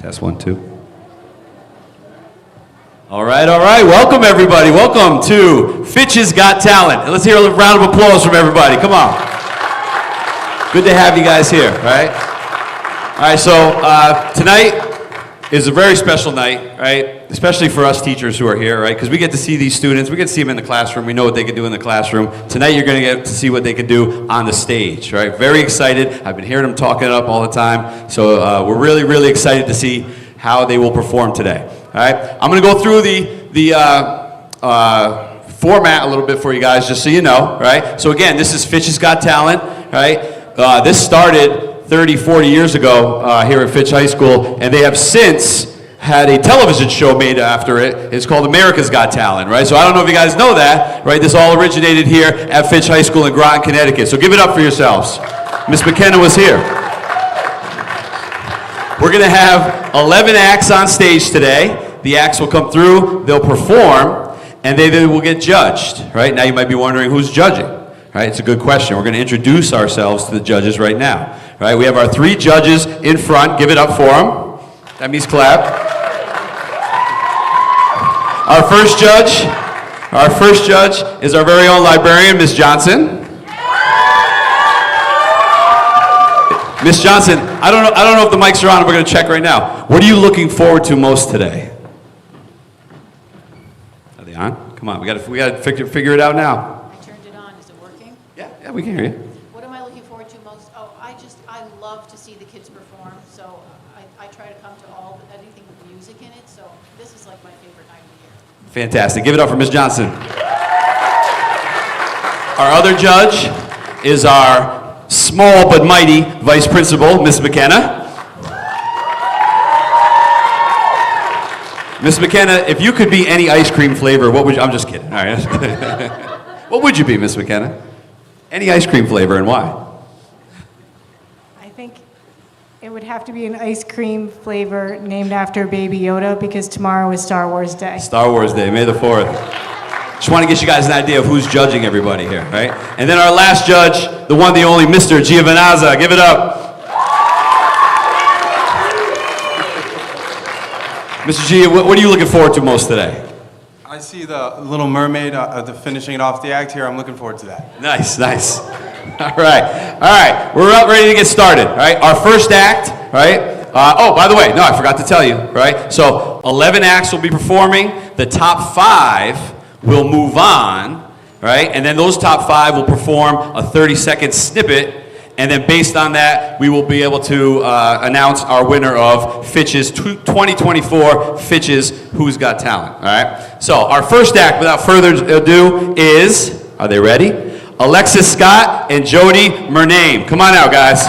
Test 1, 2. All right. Welcome, everybody. Welcome to Fitch's Got Talent. Let's hear a round of applause from everybody. Come on. Good to have you guys here, right? All right, so tonight is a very special night, right? Especially for us teachers who are here, right? Because we get to see these students. We get to see them in the classroom. We know what they can do in the classroom. Tonight, you're going to get to see what they can do on the stage, right? Very excited. I've been hearing them talking it up all the time. So we're really, really excited to see how they will perform today, all right? I'm going to go through the format a little bit for you guys, just so you know, right? So again, this is Fitch's Got Talent, right? This started 30, 40 years ago here at Fitch High School, and they have since had a television show made after it. It's called America's Got Talent, right? So I don't know if you guys know that, right? This all originated here at Fitch High School in Groton, Connecticut. So give it up for yourselves. Miss McKenna was here. We're going to have 11 acts on stage today. The acts will come through, they'll perform, and they will get judged, right? Now you might be wondering who's judging. Right, it's a good question. We're going to introduce ourselves to the judges right now. Right, we have our 3 judges in front. Give it up for them. That means clap. Our first judge is our very own librarian, Miss Johnson. Miss Johnson, I don't know if the mics are on. We're going to check right now. What are you looking forward to most today? Are they on? Come on, we got to figure it out now. Yeah, we can hear you. What am I looking forward to most? Oh, I love to see the kids perform, so I try to come to anything with music in it, so this is like my favorite night of the year. Fantastic. Give it up for Miss Johnson. Our other judge is our small but mighty Vice Principal, Miss McKenna. Miss McKenna, if you could be any ice cream flavor, what would you, I'm just kidding. All right. What would you be, Miss McKenna? Any ice cream flavor, and why? I think it would have to be an ice cream flavor named after Baby Yoda, because tomorrow is Star Wars Day. Star Wars Day, May the 4th. Just want to get you guys an idea of who's judging everybody here, right? And then our last judge, the one, the only, Mr. Giovanazza. Give it up. Mr. G, what are you looking forward to most today? I see the Little Mermaid, the finishing off the act here. I'm looking forward to that. Nice. All right. We're up ready to get started, right? Our first act, right? Oh, by the way, no, I forgot to tell you, right? So 11 acts will be performing. The top 5 will move on, right? And then those top 5 will perform a 30-second snippet. And then based on that, we will be able to announce our winner of Fitch's 2024 Fitch's Who's Got Talent, all right? So our first act, without further ado, is, are they ready? Alexis Scott and Jody Murnane. Come on out, guys.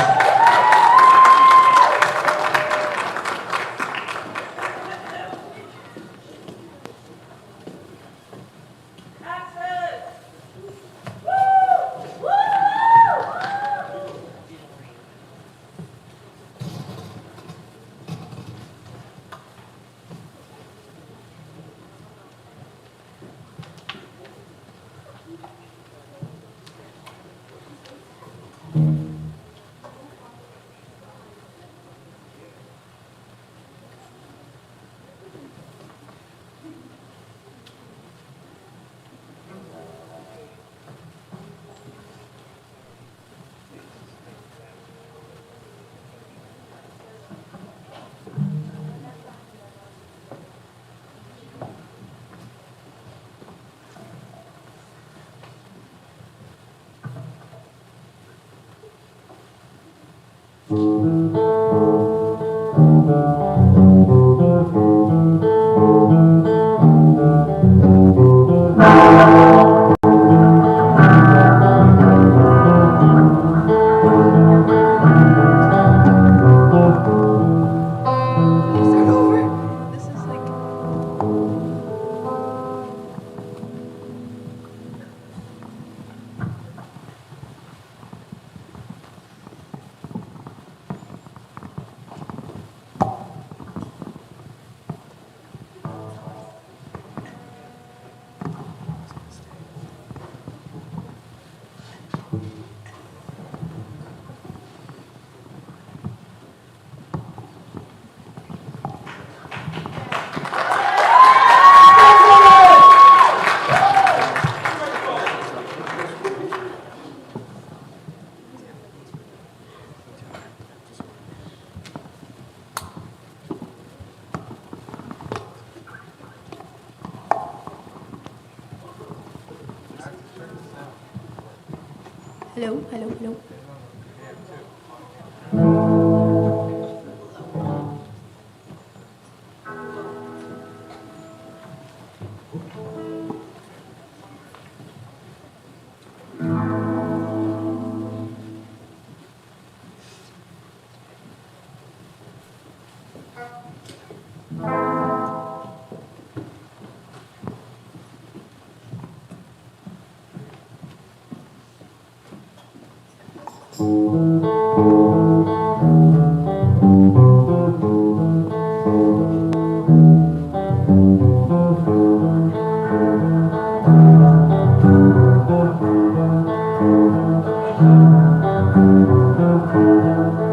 Hello, hello, hello.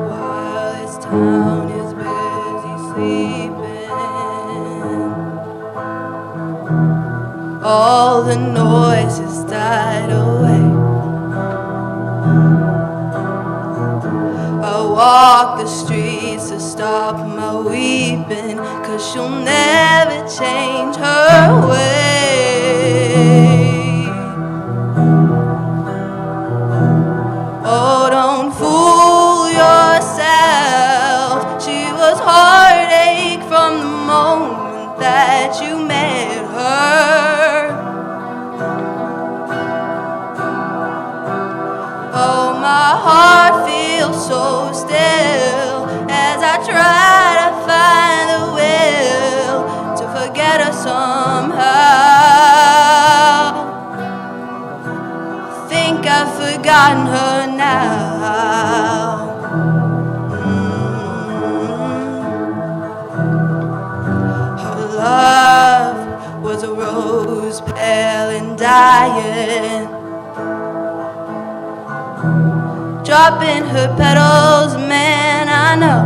While this town is busy sleeping, all the noise has died away. I walk the streets to stop my weeping, 'cause she'll never change her way. Oh, don't fool yourself. She was heartache from the moment that you met her. Oh, my heart feels so still as I try to find the will to forget her somehow. Think I've forgotten her now. Her love was a rose pale and dying, dropping her petals, man, I know.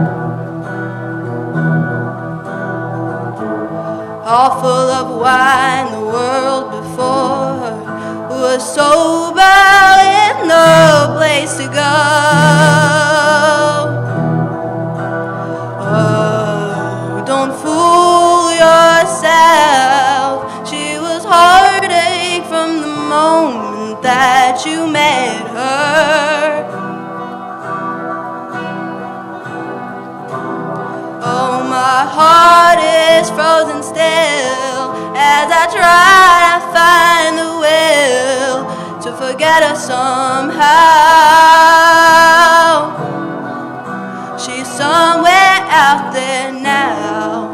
All full of wine, the world before her was sober and no place to go. Oh, don't fool yourself. She was heartache from the moment that you met her. Oh, my heart is frozen still as I try to find the will to forget her somehow. She's somewhere out there now.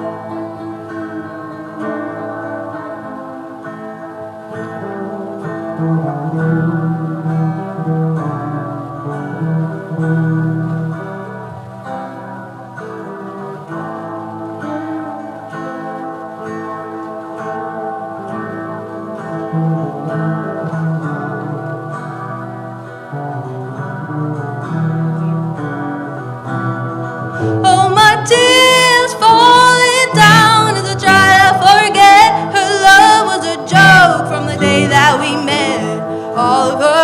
Oh, my tears falling down as I try to forget. Her love was a joke from the day that we met. All of her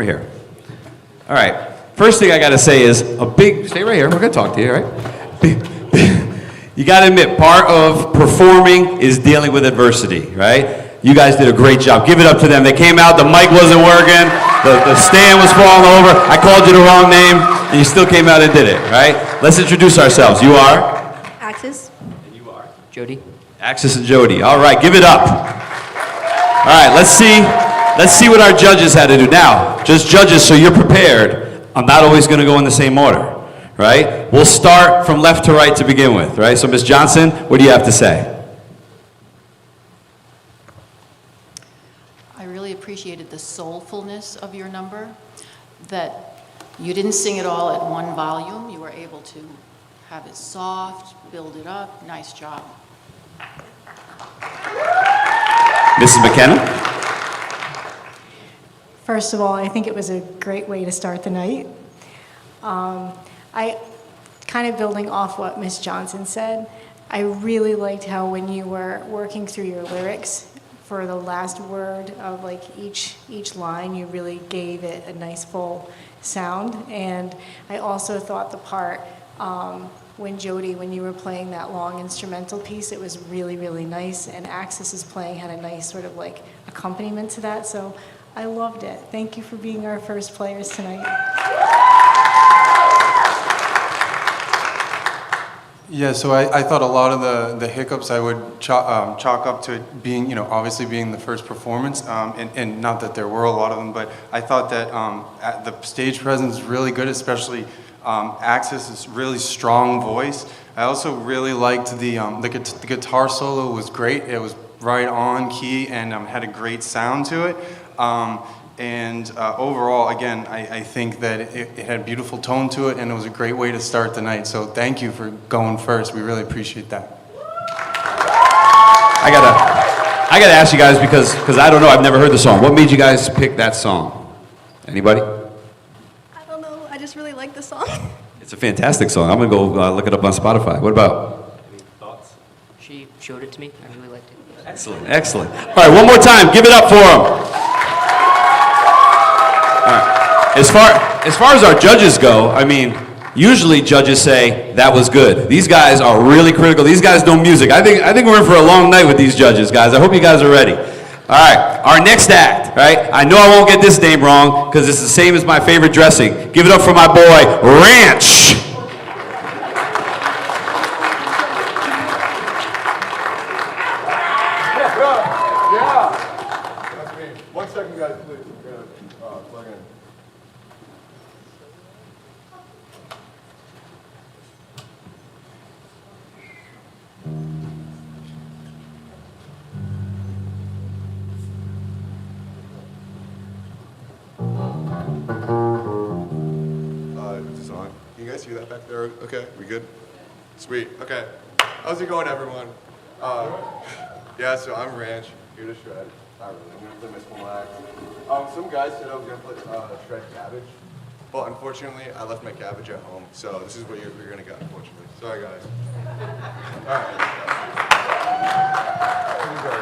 over here. All right. First thing I got to say is stay right here. We're going to talk to you, all right? You got to admit, part of performing is dealing with adversity, right? You guys did a great job. Give it up to them. They came out, the mic wasn't working, the stand was falling over. I called you the wrong name, and you still came out and did it, right? Let's introduce ourselves. You are? Axis. And you are? Jody. Axis and Jody. All right, give it up. All right, let's see what our judges had to do. Now, just judges so you're prepared. I'm not always going to go in the same order, right? We'll start from left to right to begin with, right? So, Ms. Johnson, what do you have to say? I really appreciated the soulfulness of your number, that you didn't sing it all at one volume. You were able to have it soft, build it up. Nice job. Mrs. McKenna? First of all, I think it was a great way to start the night. I kind of building off what Miss Johnson said, I really liked how when you were working through your lyrics for the last word of like each line, you really gave it a nice full sound. And I also thought the part when Jody, when you were playing that long instrumental piece, it was really, really nice. And Axis's playing had a nice sort of like accompaniment to that. So I loved it. Thank you for being our first players tonight. Yeah, so I thought a lot of the hiccups I would chalk up to it being, you know, obviously being the first performance, and not that there were a lot of them, but I thought that the stage presence is really good, especially Axis's really strong voice. I also really liked the guitar solo was great. It was right on key and had a great sound to it. Overall, again, I think that it had a beautiful tone to it, and it was a great way to start the night. So thank you for going first. We really appreciate that. I gotta ask you guys because I don't know. I've never heard the song. What made you guys pick that song? Anybody? I don't know. I just really like the song. It's a fantastic song. I'm gonna go look it up on Spotify. What about? Any thoughts? She showed it to me. I really liked it. Excellent, excellent. All right, one more time. Give it up for him. All right. As far as our judges go, I mean, usually judges say that was good. These guys are really critical. These guys know music. I think we're in for a long night with these judges, guys. I hope you guys are ready. All right, our next act, right? I know I won't get this name wrong because it's the same as my favorite dressing. Give it up for my boy, Ranch. That's me. 1 second, guys, please. We're gonna plug in. Is this on? Can you guys hear that back there? Okay, we good? Sweet. Okay. How's it going, everyone? Yeah, so I'm Ranch, here to shred. Not really, I'm gonna play my small act. Some guys said I was gonna play shred cabbage, but unfortunately, I left my cabbage at home, so this is what you're gonna get, unfortunately. Sorry, guys. All right. Here we go.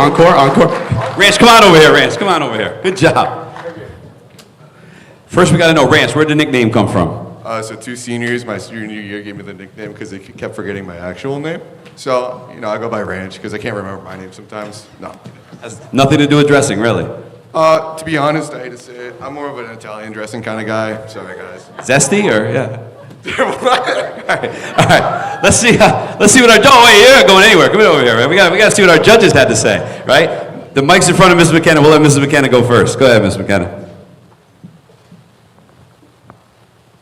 Encore. Ranch, come on over here, Ranch. Come on over here. Good job. First, we got to know, Ranch, where'd the nickname come from? So 2 seniors, my junior year, gave me the nickname because they kept forgetting my actual name. So, I go by Ranch because I can't remember my name sometimes. No. Has nothing to do with dressing, really. To be honest, I hate to say it, I'm more of an Italian dressing kind of guy. Sorry, guys. Zesty or yeah? All right. Let's see what our you're not going anywhere. Come over here, man. We got to see what our judges had to say, right? The mic's in front of Mrs. McKenna. We'll let Mrs. McKenna go first. Go ahead, Mrs. McKenna.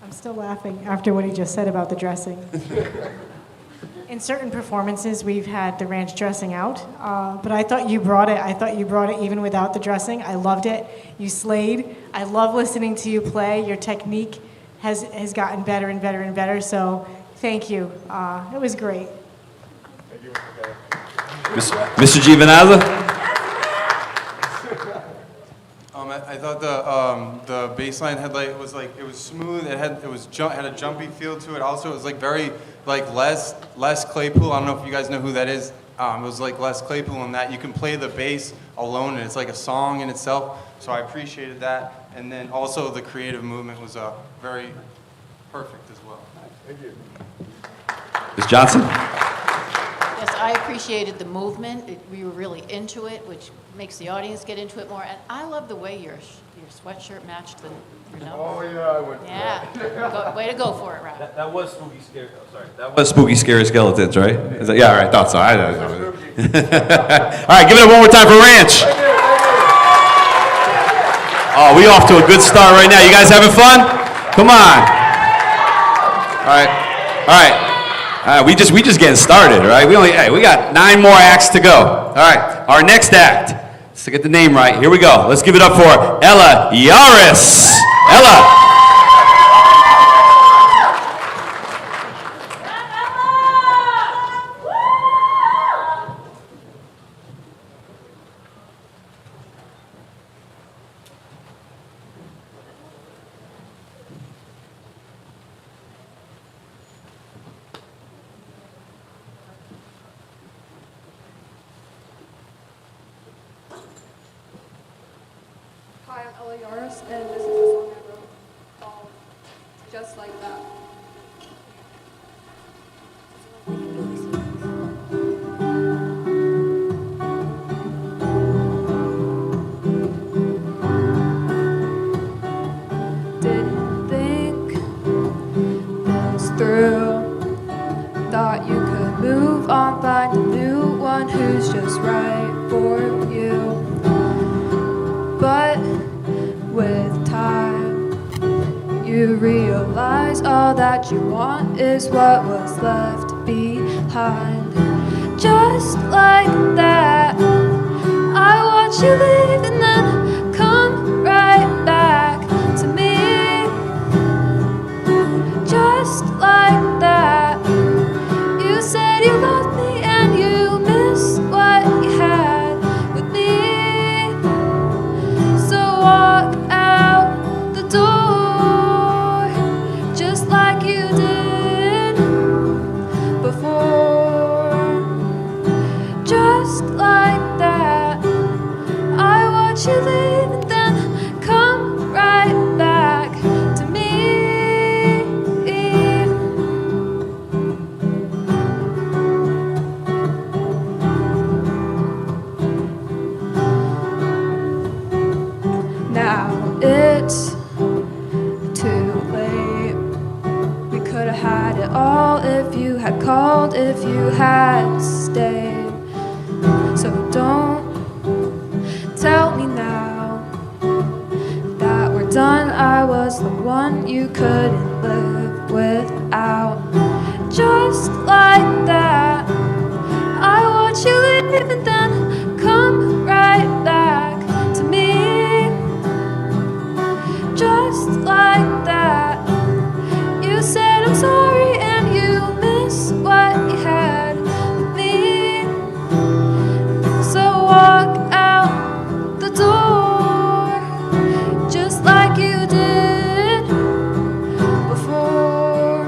I'm still laughing after what he just said about the dressing. In certain performances, we've had the ranch dressing out, but I thought you brought it. I thought you brought it even without the dressing. I loved it. You slayed. I love listening to you play. Your technique has gotten better and better and better, so thank you. It was great. Mr. Giovanazza? I thought the bass line had it was smooth. It had a jumpy feel to it. Also, it was very Les Claypool. I don't know if you guys know who that is. It was like Les Claypool in that you can play the bass alone, and it's like a song in itself. So I appreciated that. And then also the creative movement was very perfect as well. Thank you. Ms. Johnson? Yes, I appreciated the movement. We were really into it, which makes the audience get into it more. And I love the way your sweatshirt matched your number. Oh, yeah, I went. Yeah. Way to go for it, Rob. That was Spooky Scary. Oh, sorry. That was Spooky Scary Skeletons, right? Is that, yeah, all right. Thought so. All right, give it up one more time for Ranch. Oh, we off to a good start right now. You guys having fun? Come on. All right. We just getting started, right? We got 9 more acts to go. All right. Our next act. Let's get the name right. Here we go. Let's give it up for Ella Yaris. Ella. Hi, I'm Ella Yaris, and this is a song I wrote called Just Like That. Didn't think this through. Thought you could move on, find a new one who's just right for you. But with time, you realize all that you want is what was left behind. Just like that, I watch you leave and then come right back to me. Just like that, you said you loved me and you missed what you had with me. So walk out the door, just like you did before. Just like that, I watch you leave and then come right back to me. Now it's too late. We could have had it all if you had called, if you had stayed. So don't tell me now that we're done. I was the one you couldn't live without. Just like that, I watch you leave and then come right back to me. Just like that, you said I'm sorry and you miss what you had with me. So walk out the door, just like you did before.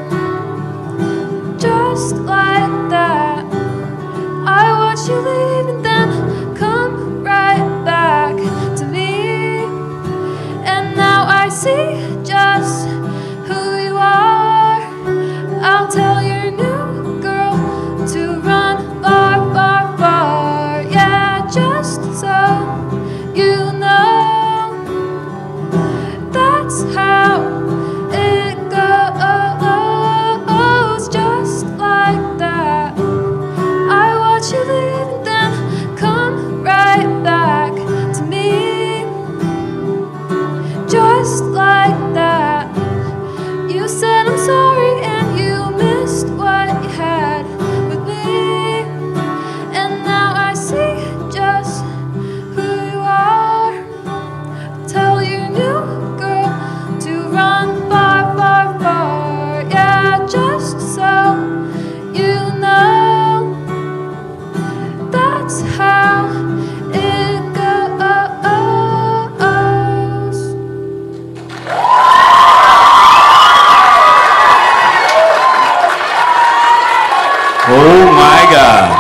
Oh my God.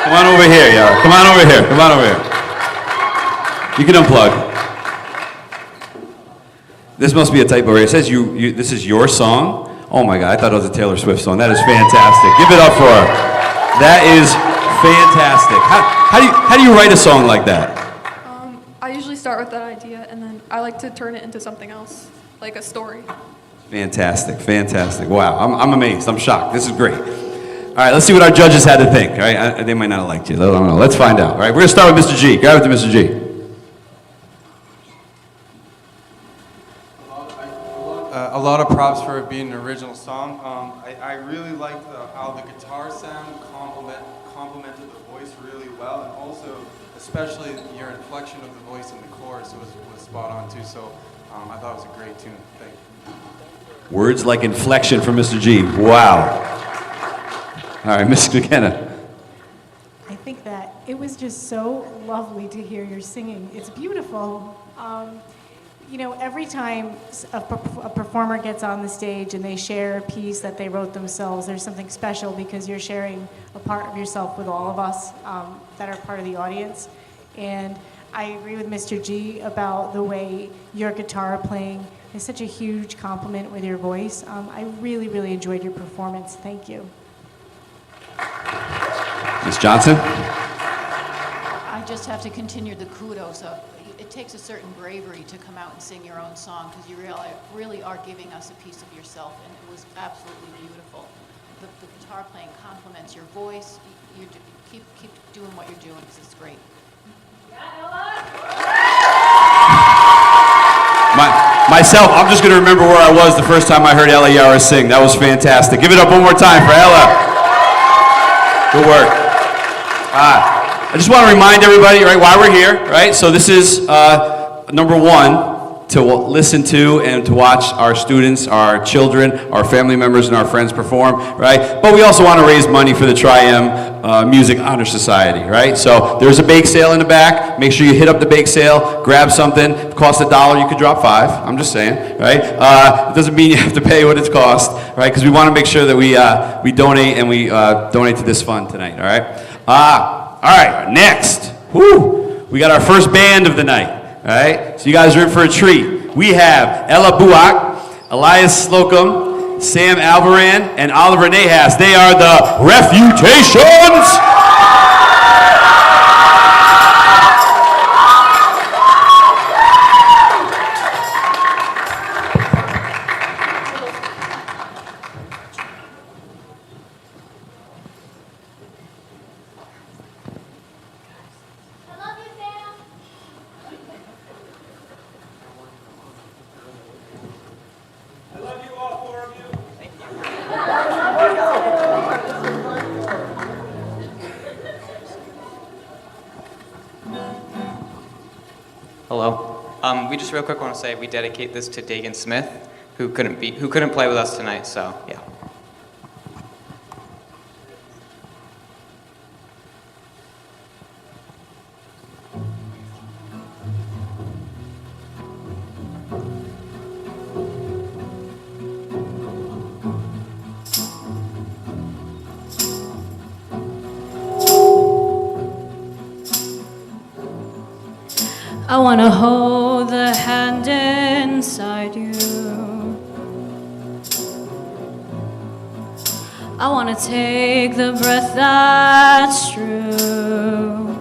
Come on over here, Yara. Come on over here. Come on over here. You can unplug. This must be a typo here. It says this is your song. Oh my God, I thought it was a Taylor Swift song. That is fantastic. Give it up for her. That is fantastic. How do you write a song like that? I usually start with that idea, and then I like to turn it into something else, like a story. Fantastic, fantastic. Wow, I'm amazed. I'm shocked. This is great. All right, let's see what our judges had to think. All right, they might not have liked you. I don't know. Let's find out. All right, we're gonna start with Mr. G. Grab it to Mr. G. A lot of props for it being an original song. I really liked how the guitar sound complemented the voice really well, and also, especially your inflection of the voice in the chorus was spot on too. So I thought it was a great tune. Thank you. Words like inflection from Mr. G. Wow. All right, Ms. McKenna. I think that it was just so lovely to hear your singing. It's beautiful. You know, every time a performer gets on the stage and they share a piece that they wrote themselves, there's something special because you're sharing a part of yourself with all of us that are part of the audience. And I agree with Mr. G about the way your guitar playing is such a huge compliment with your voice. I really, really enjoyed your performance. Thank you. Ms. Johnson? I just have to continue the kudos of, it takes a certain bravery to come out and sing your own song because you really are giving us a piece of yourself, and it was absolutely beautiful. The guitar playing complements your voice. Keep doing what you're doing because it's great. Myself, I'm just going to remember where I was the first time I heard Ella Yara sing. That was fantastic. Give it up one more time for Ella. Good work. I just want to remind everybody, right, why we're here, right? So this is number one, to listen to and to watch our students, our children, our family members, and our friends perform, right? But we also want to raise money for the Tri-M Music Honor Society, right? So there's a bake sale in the back. Make sure you hit up the bake sale, grab something. If it costs $1, you could drop $5. I'm just saying, right? It doesn't mean you have to pay what it's cost, right? Because we want to make sure that we donate and we donate to this fund tonight, all right? All right, next. Woo! We got our first band of the night. All right, so you guys are in for a treat. We have Ella Buak, Elias Slocum, Sam Alvaran, and Oliver Nahas. They are the Refutations. Hello. We just real quick want to say we dedicate this to Dagan Smith, who couldn't play with us tonight. So yeah. I wanna hold the hand inside you. I wanna take the breath that's true.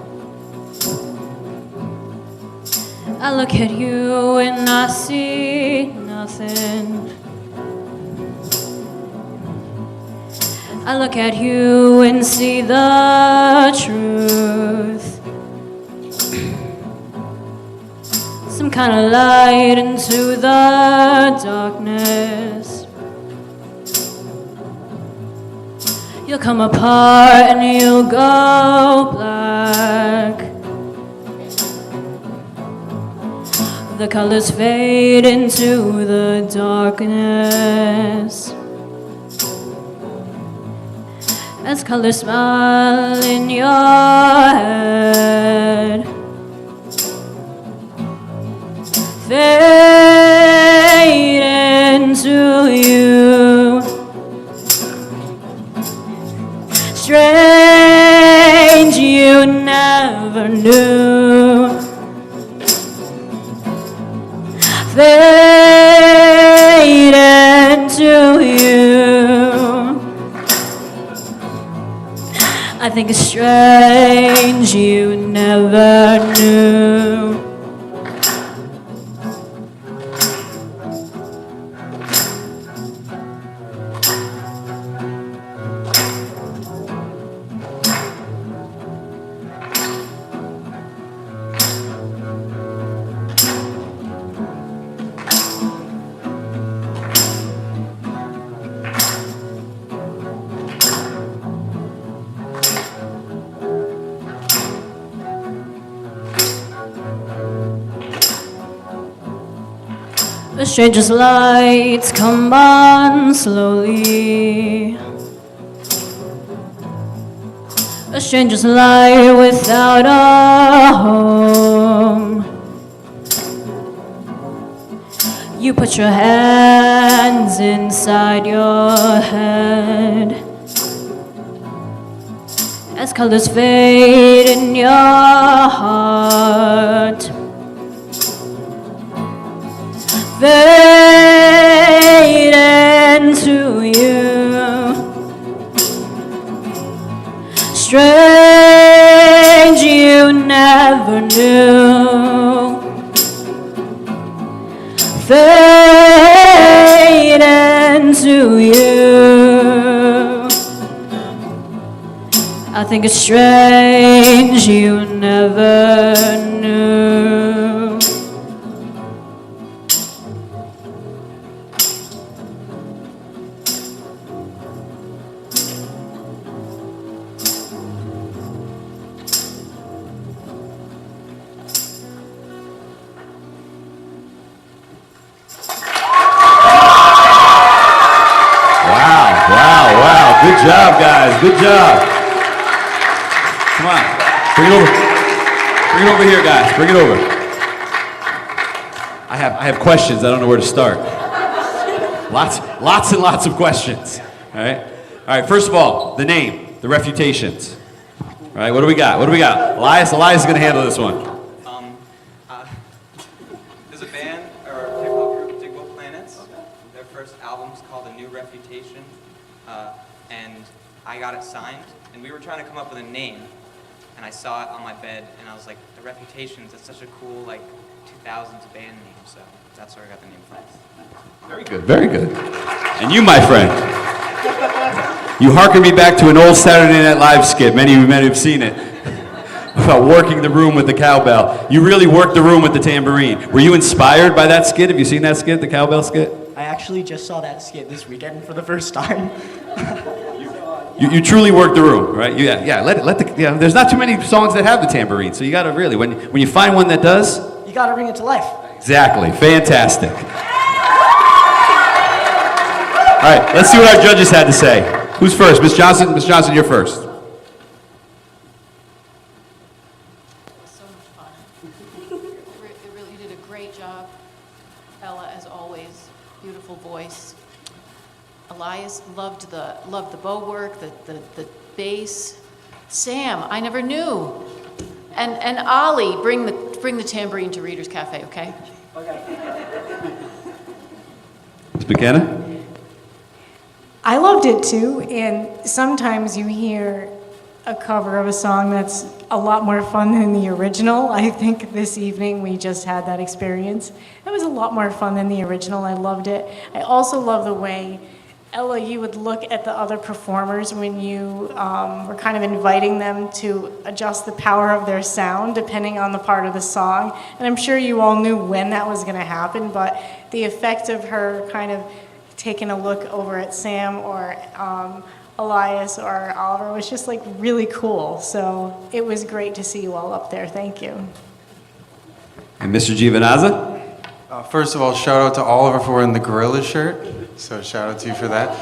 I look at you and I see nothing. I look at you and see the truth. Some kind of light into the darkness. You'll come apart and you'll go black. The colors fade into the darkness. As colors smile in your head. Fade into you. strange you never knew. Fade into you. I think it's strange you never knew. A stranger's lights come on slowly. A stranger's light without a home. You put your hands inside your head as colors fade in your heart. Fade into you. Strange you never knew. Fade into you. I think it's strange you never knew. Good job, guys. Good job. Come on. Bring it over. Bring it over here, guys. Bring it over. I have questions. I don't know where to start. Lots and lots of questions. All right. All right. First of all, the name, the Refutations. All right. What do we got? What do we got? Elias is going to handle this one. There's a band or a hip hop group, Digwell Planets. Their first album's called A New Refutation. And I got it signed, and we were trying to come up with a name, and I saw it on my bed, and I was like, The Refutations, that's such a cool, like, 2000s band name, so that's where I got the name from. Very good, very good. And you, my friend, you hearken me back to an old Saturday Night Live skit, many of you may have seen it, about working the room with the cowbell. You really worked the room with the tambourine. Were you inspired by that skit? Have you seen that skit, the cowbell skit? I actually just saw that skit this weekend for the first time. You truly work the room, right? There's not too many songs that have the tambourine, so you got to really, when you find one that does, You got to bring it to life. Exactly, fantastic. All right, let's see what our judges had to say. Who's first? Miss Johnson? Miss Johnson, you're first. It was so much fun. You did a great job. Ella, as always, beautiful voice. Elias loved the bow work, the bass. Sam, I never knew. And Ollie, bring the tambourine to Reader's Cafe, okay? Okay. Ms. McKenna? I loved it too, and sometimes you hear a cover of a song that's a lot more fun than the original. I think this evening we just had that experience. It was a lot more fun than the original. I loved it. I also love the way, Ella, you would look at the other performers when you were kind of inviting them to adjust the power of their sound depending on the part of the song. And I'm sure you all knew when that was going to happen, but the effect of her kind of taking a look over at Sam or Elias or Oliver was just like really cool. So it was great to see you all up there. Thank you. And Mr. Giovanazza? First of all, shout out to Oliver for wearing the gorilla shirt. So shout out to you for that.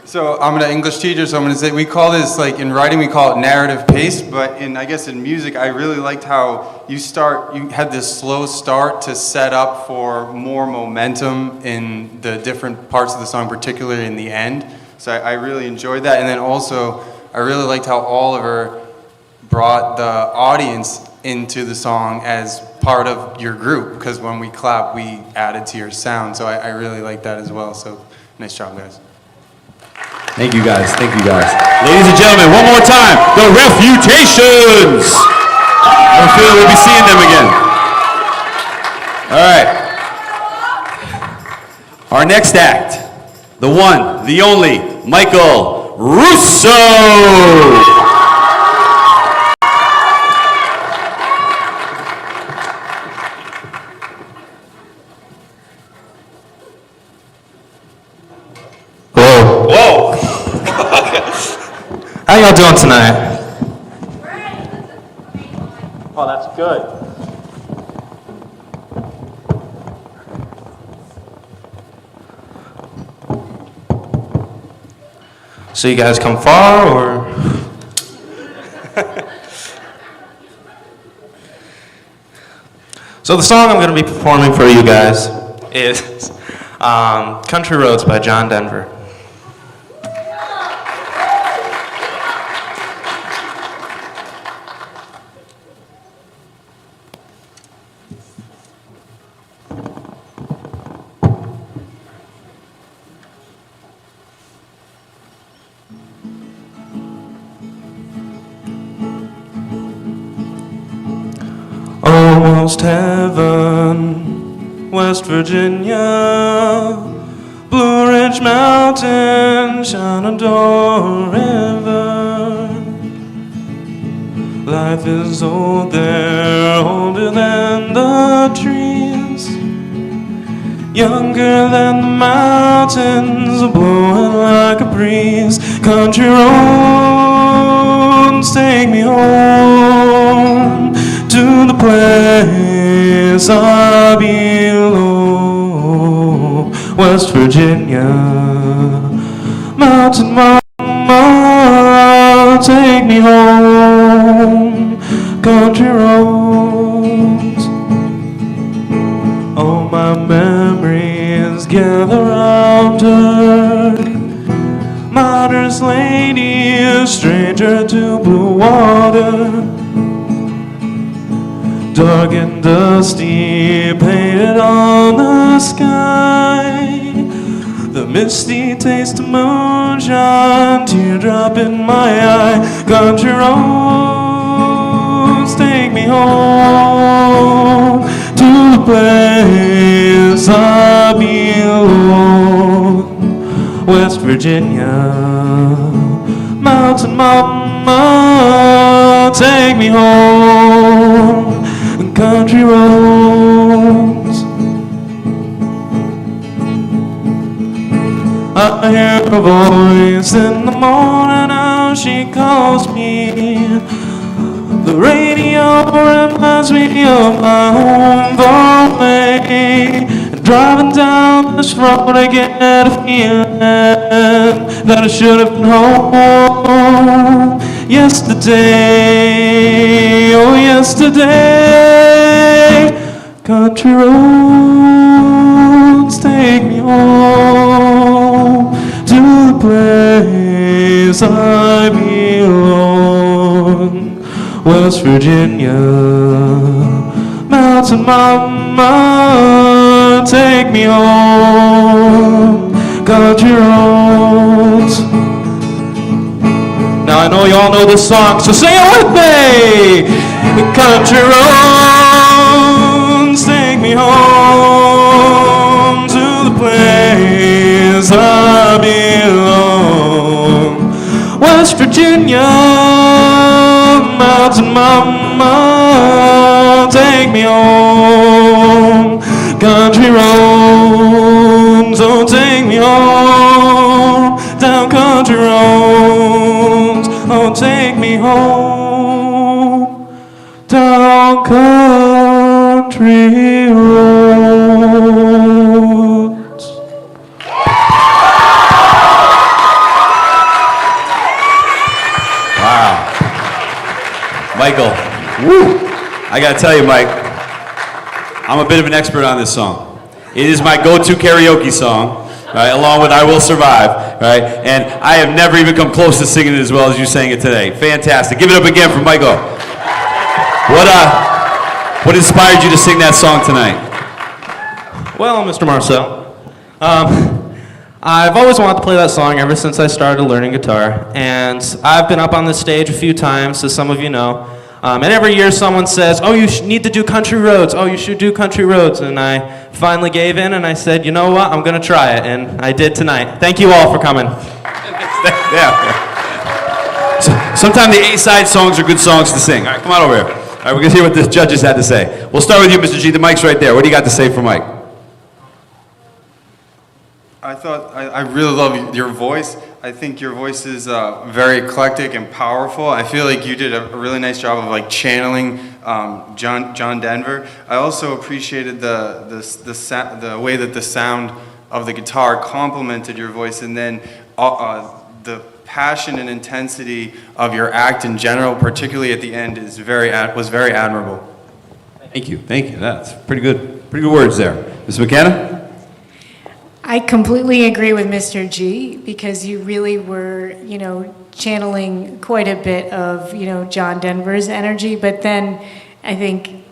So I'm an English teacher, so I'm going to say we call this, like in writing we call it narrative pace, but I guess in music I really liked how you had this slow start to set up for more momentum in the different parts of the song, particularly in the end. So I really enjoyed that. And then also I really liked how Oliver brought the audience into the song as part of your group, because when we clap, we added to your sound. So I really like that as well. So nice job, guys. Thank you guys. Thank you guys. Ladies and gentlemen, one more time, the Refutations. I have a feeling we'll be seeing them again. All right. Our next act, the one, the only, Michael Russo. Whoa! How y'all doing tonight? Oh, that's good. So you guys come far, or? So the song I'm going to be performing for you guys is Country Roads by John Denver. Almost heaven, West Virginia, Blue Ridge Mountain, Shenandoah River. Life is old there, older than the trees, younger than the mountains, blowing like a breeze. Country roads take me home to the place I belong, West Virginia. Mountain mama, take me home, country roads. All my memories gather round her, modest lady, a stranger to blue water. Dark and dusty, painted on the sky, the misty taste of moonshine, teardrop in my eye. Country roads take me home to the place I belong, West Virginia. Mountain mama, take me home, country roads. I hear her voice in the morning, how she calls me. The radio reminds me of my home far away. Driving down this road, I get a feeling that I should have been home yesterday. Oh, yesterday. Country roads take me home to the place I belong, West Virginia. Mountain mama, take me home, country roads. Now I know you all know this song, so sing it with me. Country roads, take me home to the place I belong, West Virginia. Mountain mama, take me home, country roads, oh take me home, down country roads, oh take me home, down country roads. Wow. Michael, woo. I gotta tell you, Mike, I'm a bit of an expert on this song. It is my go-to karaoke song, right, along with I Will Survive. right? And I have never even come close to singing it as well as you sang it today. Fantastic. Give it up again for Michael. What inspired you to sing that song tonight? Well, Mr. Marcel, I've always wanted to play that song ever since I started learning guitar, and I've been up on this stage a few times, as some of you know, and every year someone says, oh, you need to do country roads, oh, you should do country roads, and I finally gave in, and I said, you know what, I'm going to try it, and I did tonight. Thank you all for coming. Yeah. Sometimes the A-side songs are good songs to sing. All right, come on over here. All right, we're going to hear what the judges had to say. We'll start with you, Mr. G. The mic's right there. What do you got to say for Mike? I really love your voice. I think your voice is very eclectic and powerful. I feel like you did a really nice job of like channeling John Denver. I also appreciated the way that the sound of the guitar complemented your voice, and then the passion and intensity of your act in general, particularly at the end, was very admirable. Thank you. That's pretty good words there. Ms. McKenna? I completely agree with Mr. G, because you really were, channeling quite a bit of, John Denver's energy, but then I think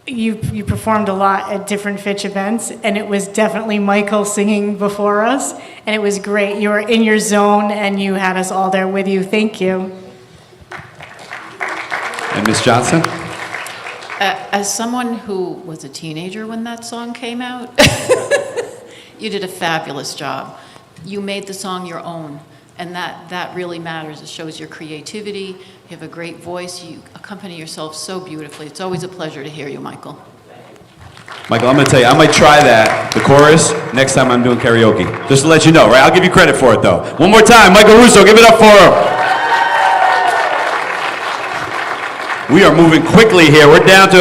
you performed a lot at different Fitch events, and it was definitely Michael singing before us, and it was great. You were in your zone, and you had us all there with you. Thank you. And Ms. Johnson? As someone who was a teenager when that song came out, you did a fabulous job. You made the song your own, and that really matters. It shows your creativity. You have a great voice. You accompany yourself so beautifully. It's always a pleasure to hear you, Michael. Michael, I'm going to tell you, I might try the chorus, next time I'm doing karaoke. Just to let you know, right? I'll give you credit for it, though. One more time, Michael Russo, give it up for him. We are moving quickly here. We're down to,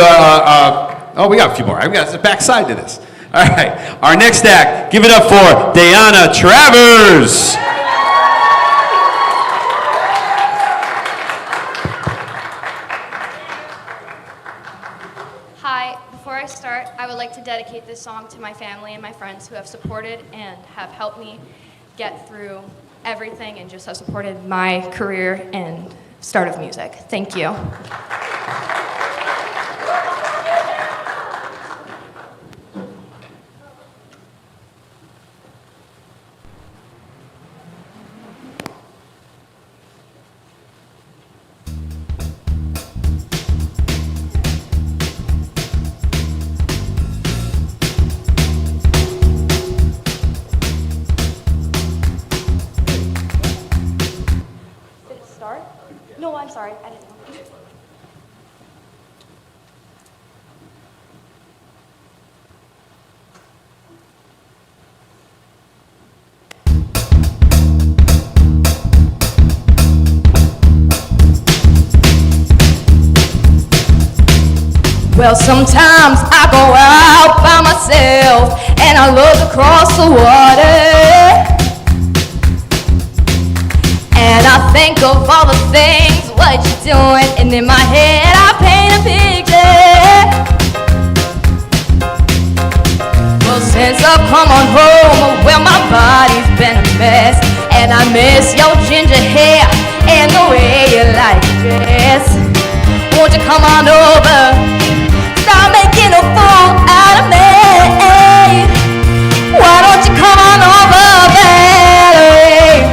we got a few more. We got the backside to this. All right, our next act, give it up for Diana Travers. Hi, before I start, I would like to dedicate this song to my family and my friends who have supported and have helped me get through everything and just have supported my career and start of music. Thank you. No, I'm sorry. I didn't know. Well, sometimes I go out by myself and I look across the water, and I think of all the things what you're doing, and in my head I paint a picture. Well, since I've come on home, well, my body's been a mess, and I miss your ginger hair and the way you like to dress. Won't you come on over? Stop making a fool out of me. Why don't you come on over, Valerie?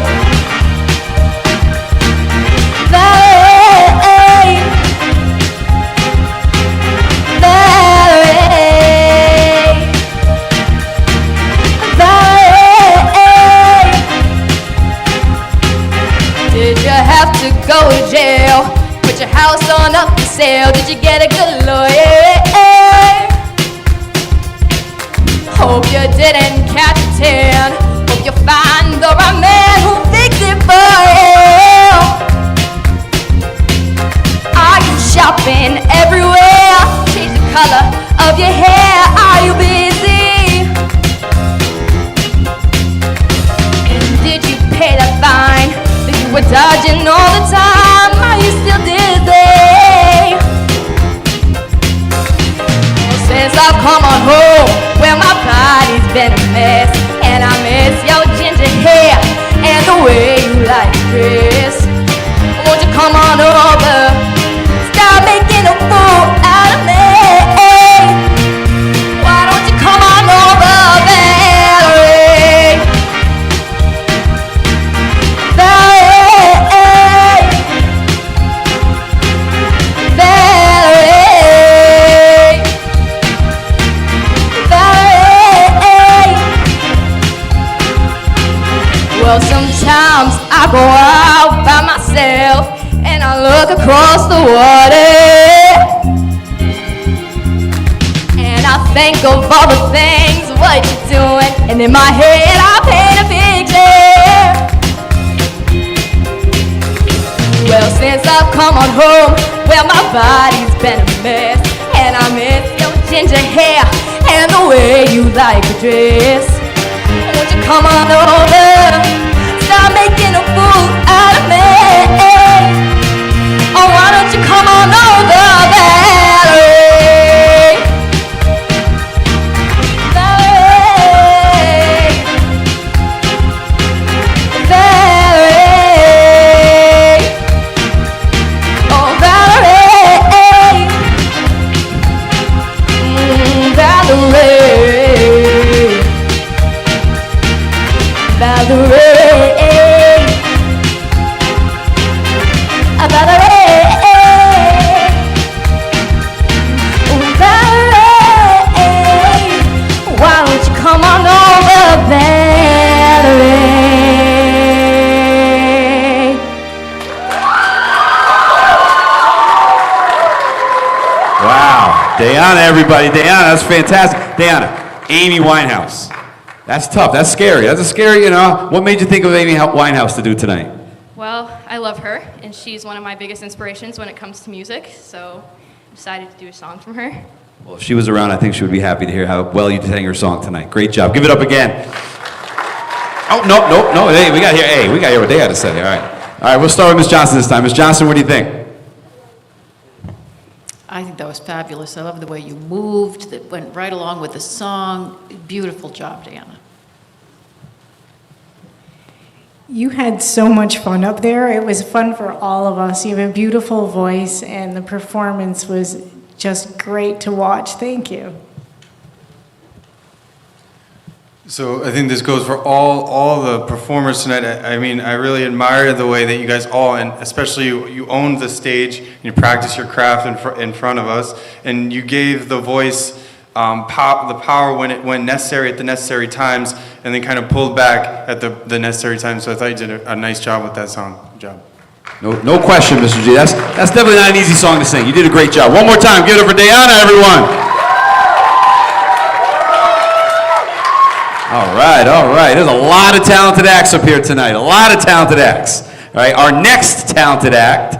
Valerie, Valerie, Valerie. Did you have to go to jail? Put your house on up for sale? Did you get a good lawyer? Hope you didn't catch a tan. Hope you find the right man who fixed it for you. Are you shopping everywhere? Change the color of your hair. Are you busy? And did you pay the fine that you were dodging all the time? Are you still dizzy? Well, since I've come on home, well, my body's been a mess, and I miss your ginger hair I go out by myself and I look across the water. And I think of all the things, what you're doing. And in my head I paint a picture. Well, since I've come on home, well, my body's been a mess. And I miss your ginger hair and the way you like to dress. Won't you come on over, stop making a fool out of me. Oh, why don't you come on over, Valerie? Valerie, Valerie, oh Valerie, Valerie, Valerie, Valerie, Valerie, why don't you come on over, Valerie? Wow. Diana, everybody. Diana, that's fantastic. Diana, Amy Winehouse. That's tough. That's scary. That's a scary, you know. What made you think of Amy Winehouse to do tonight? Well, I love her, and she's one of my biggest inspirations when it comes to music, so I decided to do a song from her. Well, if she was around, I think she would be happy to hear how well you sang her song tonight. Great job. Give it up again. Oh, no. Hey, we got to hear what they had to say. All right, we'll start with Miss Johnson this time. Miss Johnson, what do you think? I think that was fabulous. I love the way you moved, that went right along with the song. Beautiful job, Diana. You had so much fun up there. It was fun for all of us. You have a beautiful voice, and the performance was just great to watch. Thank you. So I think this goes for all the performers tonight. I mean, I really admire the way that you guys all, and especially you owned the stage, and you practiced your craft in front of us, and you gave the voice the power when necessary at the necessary times, and then kind of pulled back at the necessary times. So I thought you did a nice job with that song. Good job. No question, Mr. G. That's definitely not an easy song to sing. You did a great job. One more time. Give it up for Diana, everyone. All right. There's a lot of talented acts up here tonight. A lot of talented acts. All right. Our next talented act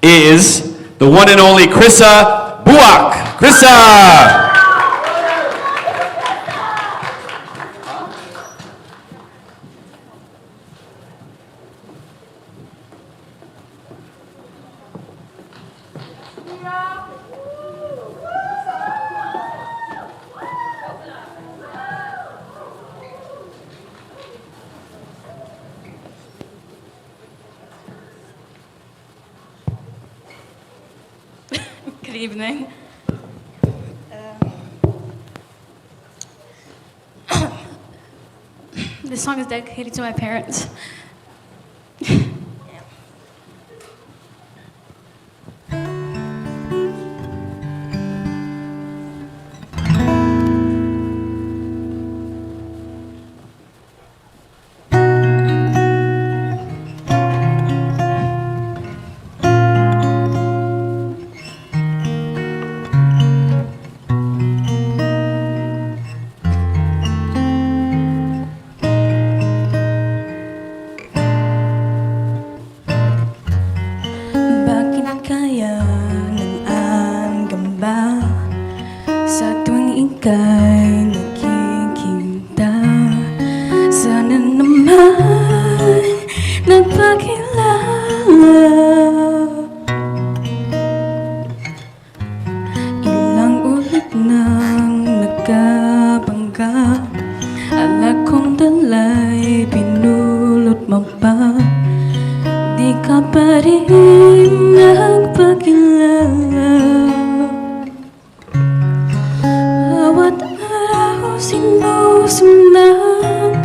is the one and only Krissa Buak. Krissa! Good evening. This song is dedicated to my parents. ika'y nakikita. Sana naman nagpakilala. Ilang ulit nang nagkabangga, alak kong dala'y pinulot mo pa. Di ka pa rin nagpakilala. Bawat araw sinusundan,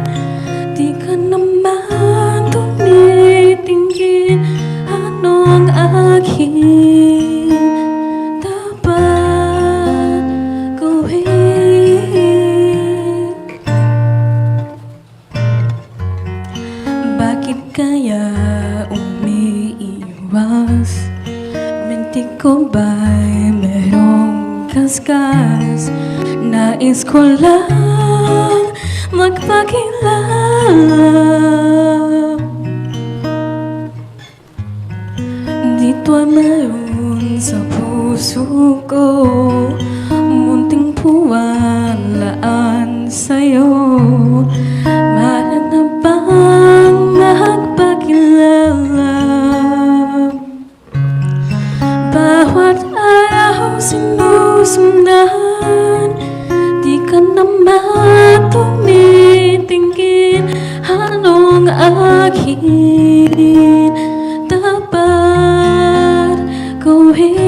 di ka naman tumitingin. Ano ang aking dapat gawin? Bakit kaya umiiwas. Minti ko ba'y merong kaskas? Nais ko lang magpakilala. Dito ay mayroon sa puso ko munting puwalaan sa'yo. Mahal na bang magpakilala? Bawat araw sinusundan, di ka naman tumitingin. Anong akin dapat gawin?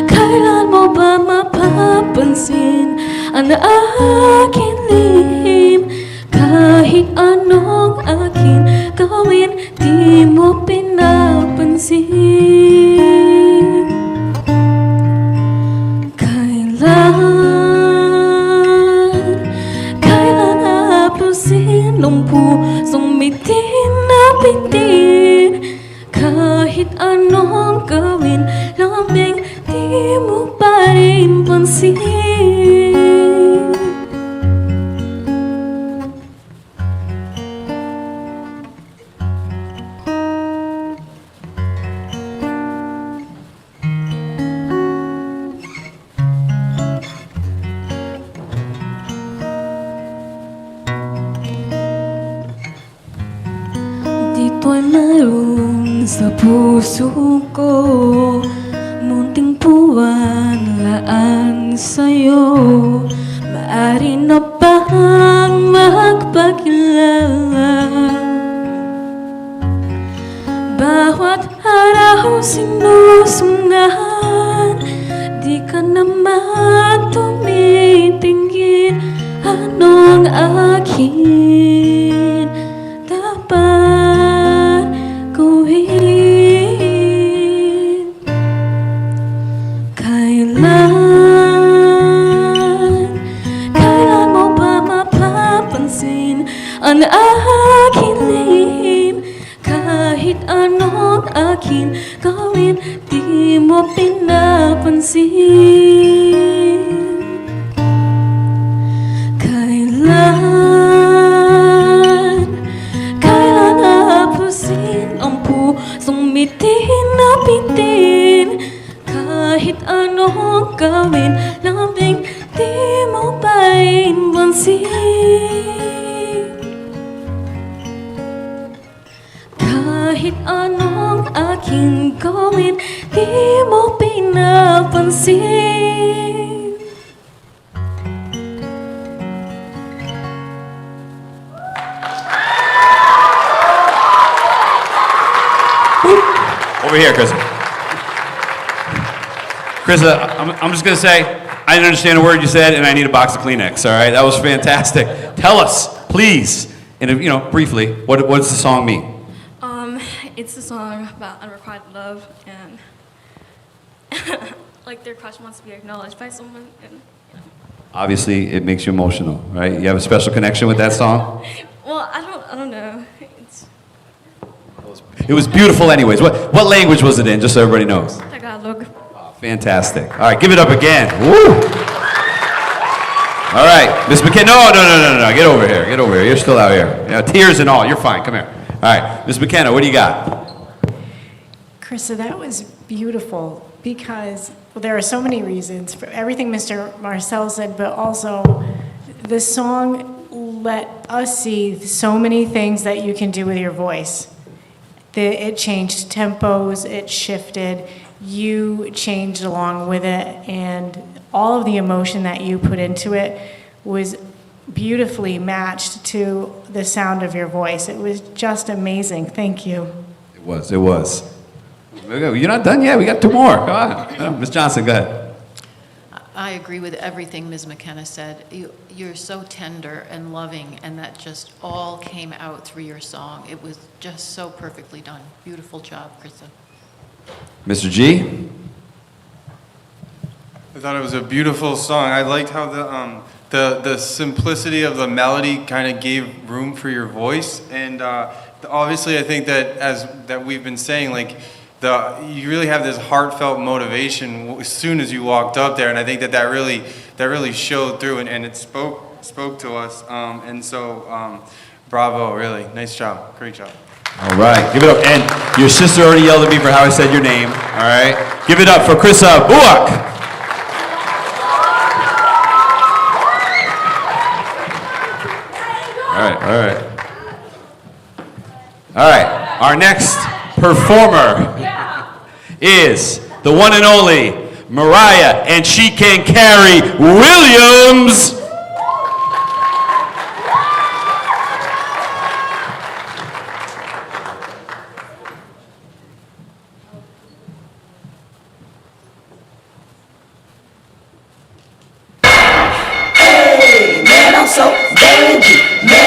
Kailan mo ba mapapansin ang aking lihim? Kahit anong akin gawin, di mo pinapansin. Kailan haplusin ang pusong bitin na bitin? Kahit anong gawin, lambing di mo pa rin pansin. Dito'y mayroon sa puso ko munting puwalaan sa'yo. Maaari na bang magpakilala? Bawat araw sinusundan, di ka naman tumitingin. Anong akin dapat gawin? Kailan mo ba mapapansin ang aking lihim? Kahit anong akin gawin, di mo pinapansin. Kailan haplusin ang pusong bitin na bitin? Kahit anong gawin, lambing di mo pa rin pansin. Kahit anong aking gawin, di mo pinapansin. Over here, Krista. Krista, I'm just going to say, I didn't understand a word you said, and I need a box of Kleenex, all right? That was fantastic. Tell us, please, briefly, what does the song mean? It's a song about unrequited love and like their crush wants to be acknowledged by someone. And, Obviously, it makes you emotional, right? You have a special connection with that song? well, I don't know. It was beautiful anyways. What language was it in, just so everybody knows? Tagalog. Oh, fantastic. All right, give it up again. Woo! All right, Miss McKenna. No. Get over here. You're still out here. Tears and all. You're fine. Come here. All right, Miss McKenna, what do you got? Krista, that was beautiful because there are so many reasons for everything Mr. Marcel said, but also the song let us see so many things that you can do with your voice. It changed tempos, it shifted, you changed along with it, and all of the emotion that you put into it was beautifully matched to the sound of your voice. It was just amazing. Thank you. It was. You're not done yet. We got two more. Go on. Ms. Johnson, go ahead. I agree with everything Ms. McKenna said. You're so tender and loving, and that just all came out through your song. It was just so perfectly done. Beautiful job, Krista. Mr. G? I thought it was a beautiful song. I liked how the simplicity of the melody kind of gave room for your voice, and obviously I think that we've been saying, like, you really have this heartfelt motivation as soon as you walked up there, and I think that really showed through, and it spoke to us, and so bravo, really nice job, great job. All right, give it up. And your sister already yelled at me for how I said your name. All right, give it up for Chris Buak. All right. Our next performer is the one and only Mariah, and she can carry Williams.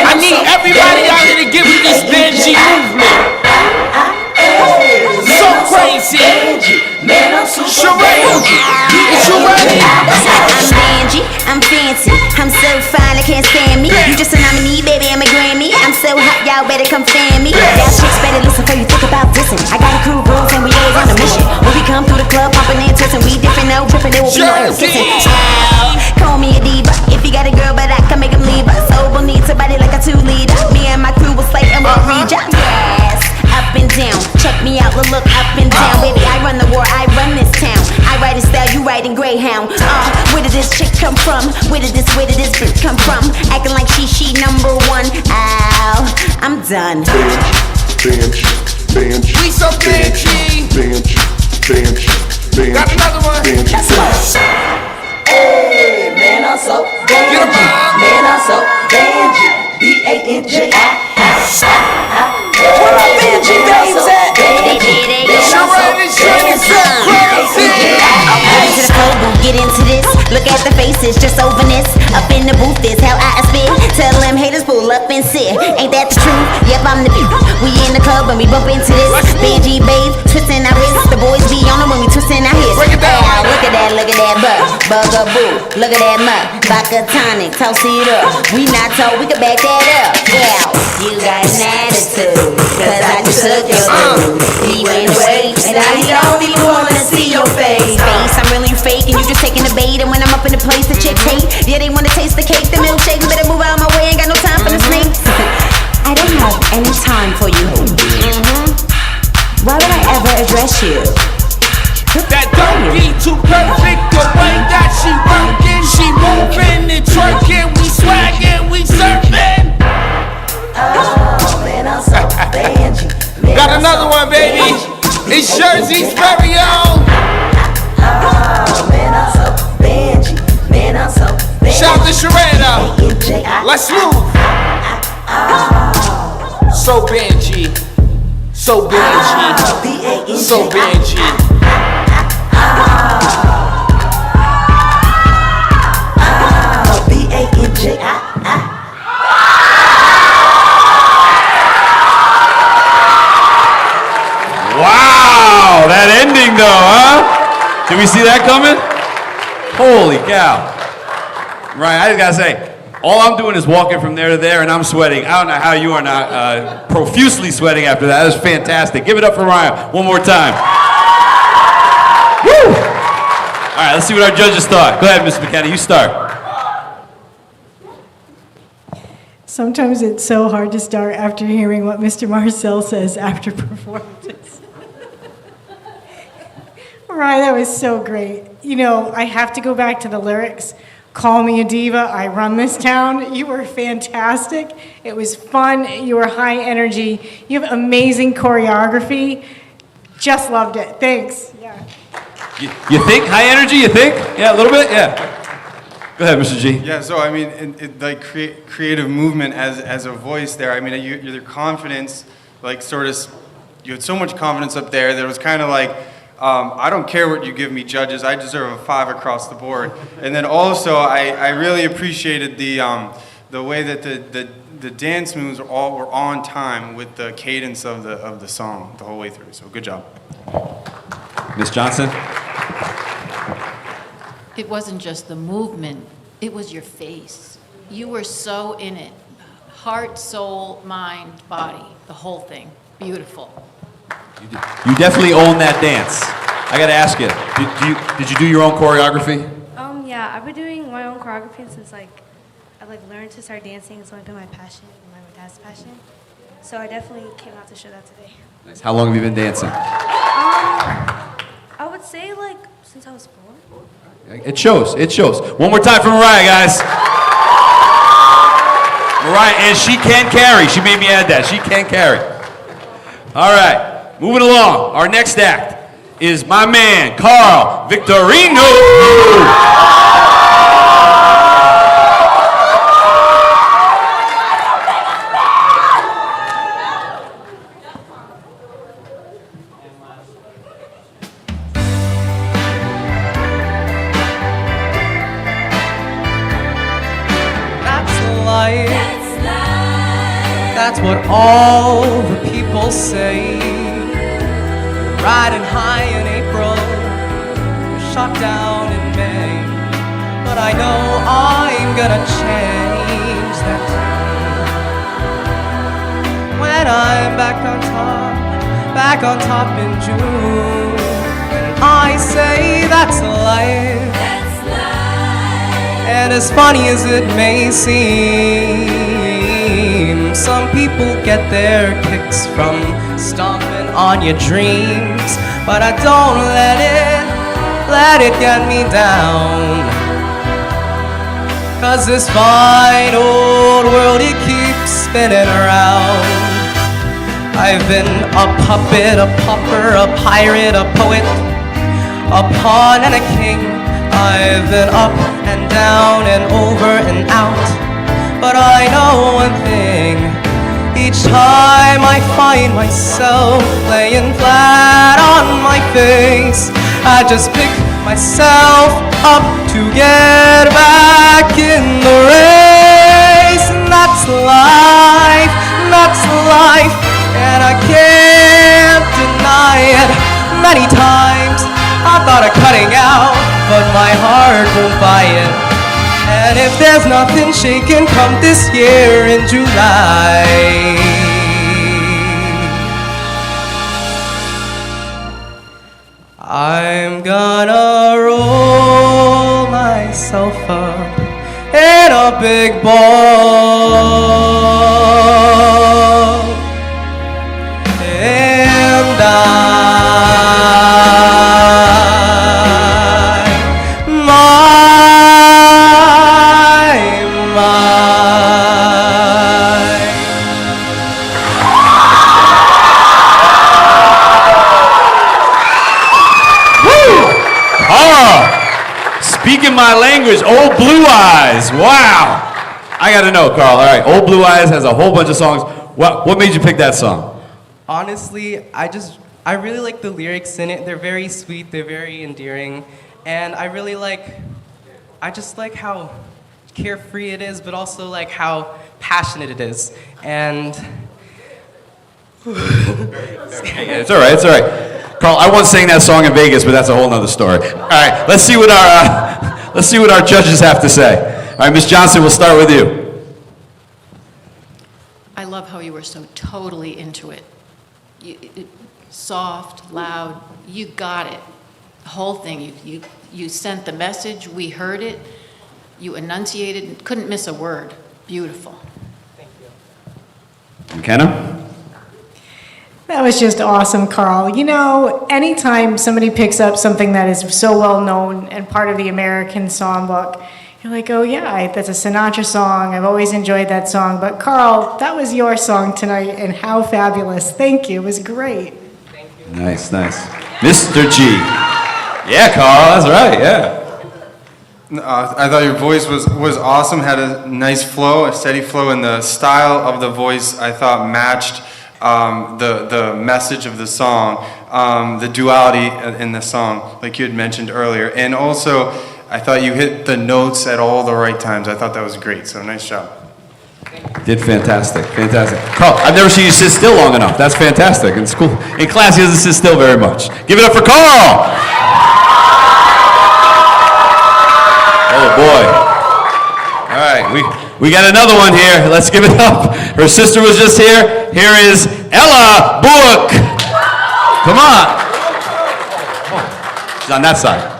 I need everybody out here to give me this Benji movement. So crazy. Sheree, is you ready? I'm Benji, I'm fancy, I'm so fine, I can't stand me. You just a nominee, baby, I'm a Grammy. I'm so hot, y'all better come fan me. Y'all chicks better listen before you think about dissing. I got a crew rules and we always on a mission. When we come through the club, pumping and twisting, we different, no tripping, there will be no air kissing. Call me a diva, if you got a girl, but I can make him leave us. Sober needs somebody like a 2-liter. Me and my crew will slay and we'll read ya. Yes, up and down, check me out, look up and down. Baby, I run the war, I run this town. I ride in style, you ride in Greyhound. Where did this chick come from? Where did this bitch come from? Acting like she number one. Ow, I'm done. We so Benji. Got another one. Let's go. Hey, man, I'm so Benji. Man, I'm so Benji. B-A-N-J-I. Where my Benji days at? To the floor, we'll get into this. Look at the faces, just over this. Up in the booth is how I spit. Tell them haters pull up and sit. Ain't that the truth? Yep, I'm the beat. We in the club when we bump into this. Benji babe, twisting our wrists. The boys be on them when we twisting our hips. Ow, look at that butt. Bugaboo, look at that mutt. Vodka tonic, toss it up. We not told, we can back that up. Yeah, you got an attitude, cause I just took your dude. He went away, and now he don't even wanna see your face. I'm really fake, and you just taking the bait. And when I'm up in the place, the chicks hate. Yeah, they wanna taste the cake, the milkshake. Better move out of my way, ain't got no time for the snakes. I don't have any time for you. Why would I ever address you? That don't be too perfect. The way that she working, she moving and twerking. We swagging, we surfing. Oh, man, I'm so Benji. Got another one, baby. It's Jersey's very own. Oh, man, I'm so Benji. Man, I'm so Benji. Shout to Sheree. Let's move. So Benji. So Benji. So Benji. Wow, that ending though, huh? Did we see that coming? Holy cow. Right, I just gotta say, all I'm doing is walking from there to there and I'm sweating. I don't know how you are not profusely sweating after that. That was fantastic. Give it up for Ryan one more time. Woo! All right, let's see what our judges thought. Go ahead, Mr. McKenna, you start. Sometimes it's so hard to start after hearing what Mr. Marcel says after performances. Right, that was so great. You know, I have to go back to the lyrics. Call me a diva, I run this town. You were fantastic. It was fun, you were high energy. You have amazing choreography. Just loved it, thanks. Yeah. You think? High energy, you think? Yeah, a little bit? Yeah. Go ahead, Mr. G. Yeah, so I mean, like creative movement as a voice there. I mean, your confidence, like sort of, you had so much confidence up there that it was kind of like, I don't care what you give me, judges. I deserve a 5 across the board. And then also, I really appreciated the way that the dance moves were on time with the cadence of the song the whole way through. So good job. Miss Johnson. It wasn't just the movement, it was your face. You were so in it. Heart, soul, mind, body, the whole thing. Beautiful. You definitely own that dance. I gotta ask you, did you do your own choreography? Yeah, I've been doing my own choreography since I learned to start dancing. It's always been my passion and my dad's passion. So I definitely came out to show that today. Nice. How long have you been dancing? I would say since I was 4. It shows. One more time for Mariah, guys. Mariah, and she can carry. She made me add that. She can carry. All right, moving along. Our next act is my man, Carl Victorino. That's what all the people say. Riding high in April, shot down in May. But I know I'm gonna change that when I'm back on top in June. And I say that's life. And as funny as it may seem, some people get their kicks from stomping on your dreams. But I don't let it get me down. 'Cause this fine old world, it keeps spinning around. I've been a puppet, a pauper, a pirate, a poet, a pawn and a king. I've been up and down and over and out. But I know one thing, each time I find myself laying flat on my face, I just pick myself up to get back in the race. And that's life, and I can't deny it. Many times I thought of cutting out, but my heart won't buy it. And if there's nothing shaking come this year in July, I'm gonna roll myself up in a big ball, and speaking my language, Old Blue Eyes. Wow. I got to know, Carl. All right, Old Blue Eyes has a whole bunch of songs. What made you pick that song? Honestly, I really like the lyrics in it. They're very sweet, they're very endearing, and I just like how carefree it is, but also like how passionate it is. And it's all right. Carl, I once sang that song in Vegas, but that's a whole nother story. All right, let's see what our judges have to say. All right, Ms. Johnson, we'll start with you. I love how you were so totally into it. Soft, loud, you got it. The whole thing, you sent the message, we heard it, you enunciated, couldn't miss a word. Beautiful. Thank you. McKenna? That was just awesome, Carl. You know, anytime somebody picks up something that is so well known and part of the American songbook, you're like, oh yeah, that's a Sinatra song. I've always enjoyed that song. But Carl, that was your song tonight, and how fabulous. Thank you. It was great. Thank you. Nice. Mr. G. Yeah, Carl, that's right, yeah. I thought your voice was awesome, had a nice flow, a steady flow, and the style of the voice I thought matched the message of the song, the duality in the song, like you had mentioned earlier. And also, I thought you hit the notes at all the right times. I thought that was great, so nice job. Did fantastic. Carl, I've never seen you sit still long enough. That's fantastic, and it's cool. In class, he doesn't sit still very much. Give it up for Carl! right, we got another one here. Let's give it up. Her sister was just here. Here is Ella Book. Come on. She's on that side.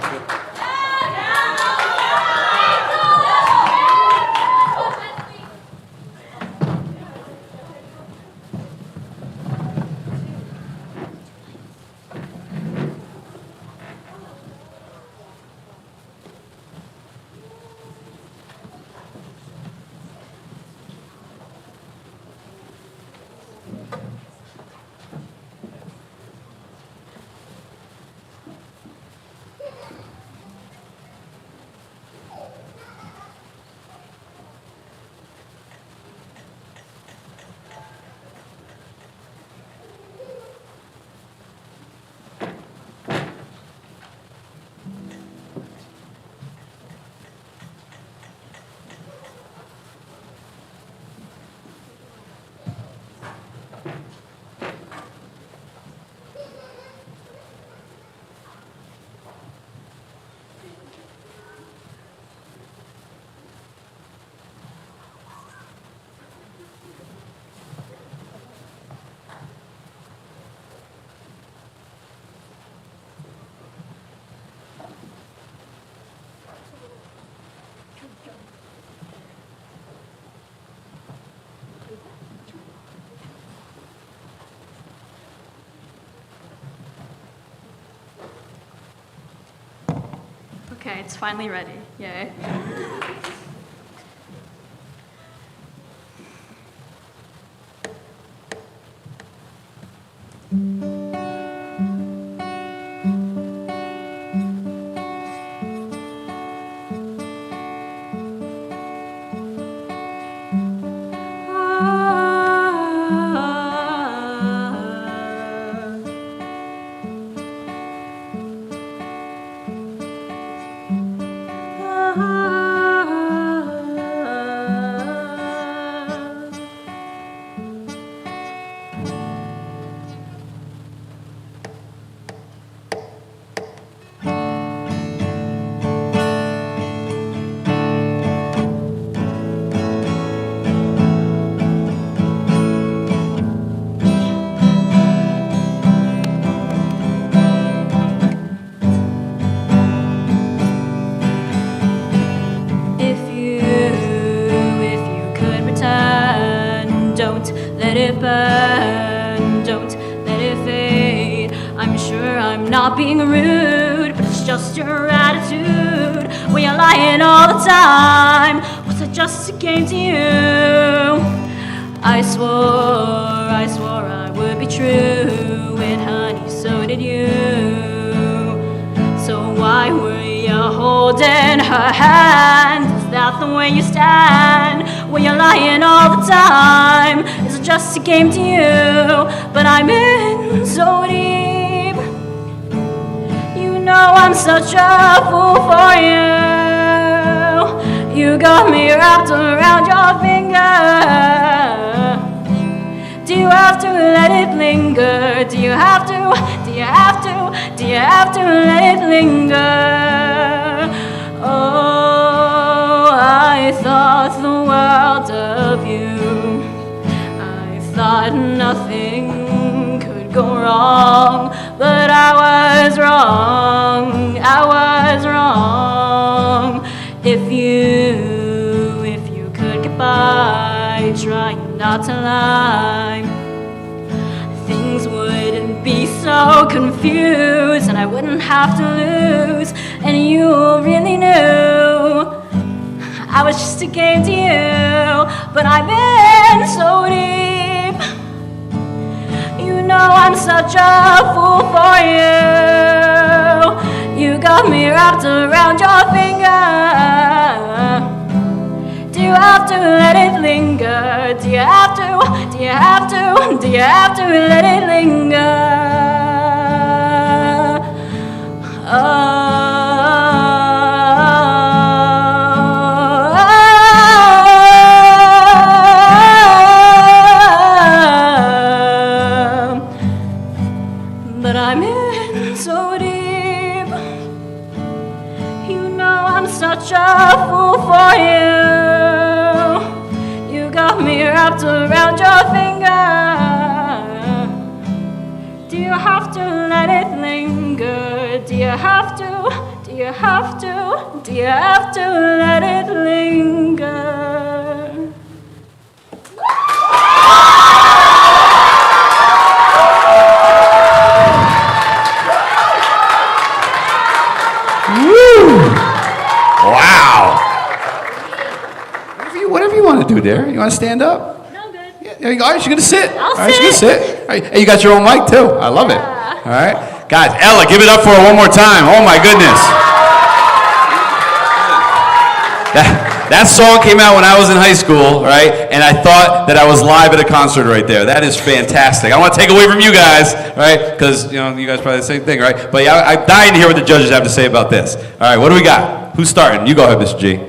Okay, it's finally ready. Yay. let it burn, don't let it fade. I'm sure I'm not being rude, but it's just your attitude. When you're lying all the time, was it just a game to you? I swore I would be true, and honey, so did you. So why were you holding her hand? Is that the way you stand? When you're lying all the time, is it just a game to you? But I'm in so deep. You know I'm such a fool for you. You got me wrapped around your finger. Do you have to let it linger? Do you have to? Do you have to? Do you have to let it linger? Oh, I thought the world of you. I thought nothing could go wrong, but I was wrong. I was wrong. If you could get by trying not to lie, things wouldn't be so confused, and I wouldn't have to lose. And you really knew I was just a game to you, but I've been so deep. You know I'm such a fool for you. You got me wrapped around your finger. Do you have to let it linger? Do you have to? Do you have to? Do you have to let it linger? But I'm in so deep. You know I'm such a fool for you. wrapped around your finger? Do you have to let it linger? Do you have to? Do you have to? Do you have to let it linger? Woo! Wow. Whatever you want to do there. You want to stand up? No, good. Yeah, all right, you're going to sit. I'll All right, you're going to sit. sit. All right. Hey, you got your own mic, too. I love it. All right. Guys, Ella, give it up for her one more time. Oh, my goodness. That song came out when I was in high school, right? And I thought that I was live at a concert right there. That is fantastic. I want to take away from you guys, right? Because, you guys probably the same thing, right? But yeah, I'm dying to hear what the judges have to say about this. All right, what do we got? Who's starting? You go ahead, Mr. G.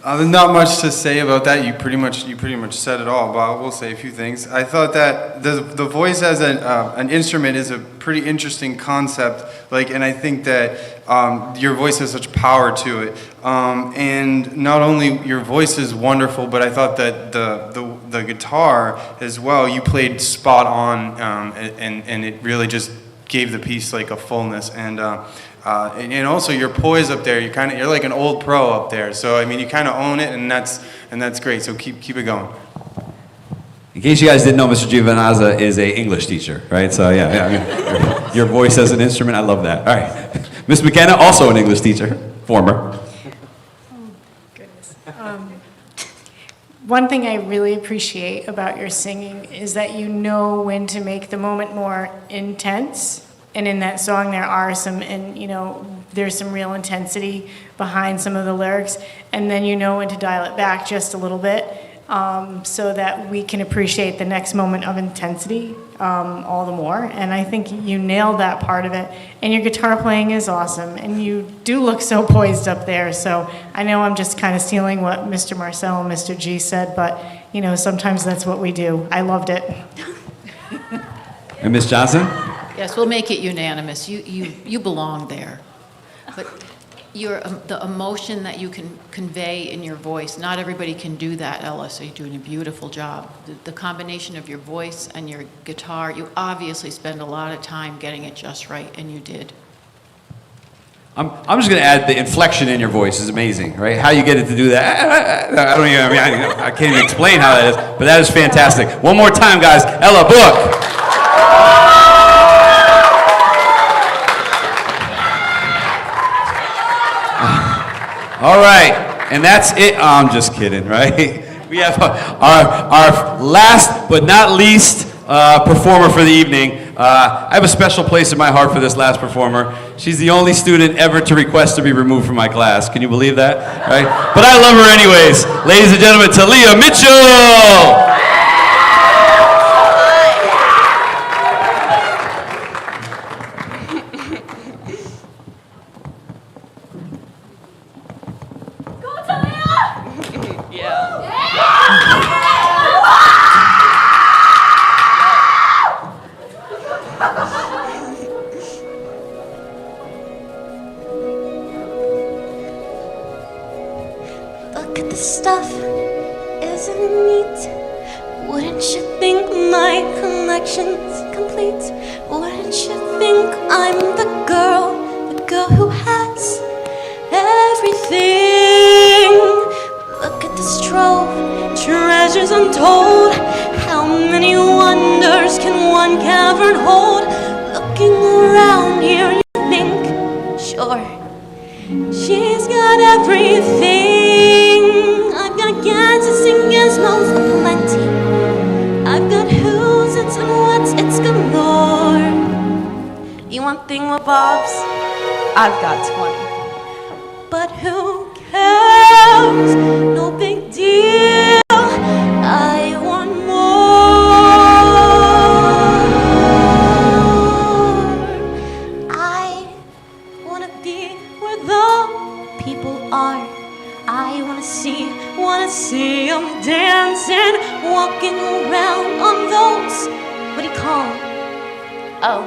There's not much to say about that. You pretty much said it all, but I will say a few things. I thought that the voice as an instrument is a pretty interesting concept. And I think that your voice has such power to it. And not only your voice is wonderful, but I thought that the guitar as well. You played spot on, and it really just gave the piece like a fullness. And also your poise up there, you're like an old pro up there. So I mean, you kind of own it, and that's great. So keep it going. In case you guys didn't know, Mr. Giovanazza is a English teacher, right? So yeah, I mean, your voice as an instrument, I love that. All right, Miss McKenna, also an English teacher, former. Goodness. One thing I really appreciate about your singing is that you know when to make the moment more intense. And in that song, there are there's some real intensity behind some of the lyrics. And then you know when to dial it back just a little bit so that we can appreciate the next moment of intensity all the more. And I think you nailed that part of it. And your guitar playing is awesome. And you do look so poised up there. So I know I'm just kind of stealing what Mr. Marcel and Mr. G said, but, sometimes that's what we do. I loved it. And Miss Johnson? Yes, we'll make it unanimous. You belong there. But the emotion that you can convey in your voice, not everybody can do that, Ella, so you're doing a beautiful job. The combination of your voice and your guitar, you obviously spend a lot of time getting it just right, and you did. I'm just going to add the inflection in your voice is amazing, right? How you get it to do that, I can't even explain how that is, but that is fantastic. One more time, guys. Ella Book. All right, and that's it. Oh, I'm just kidding, right? We have our last but not least performer for the evening. I have a special place in my heart for this last performer. She's the only student ever to request to be removed from my class. Can you believe that? Right? But I love her anyways. Ladies and gentlemen, Talia Mitchell! Look at this stuff, isn't it neat? Wouldn't you think my collection's complete? Wouldn't you think I'm the girl who has everything? Look at this trove, treasures untold. How many wonders can one cavern hold? Looking around here, you think, sure, she's got everything. I've got gadgets and gizmos aplenty. I've got who's it's and what's it's galore. You want thingamabobs? I've got 20. But who cares? No big deal. I want more. I wanna be where the people are. I wanna see them dancing, walking around on those, what do you call them? Oh,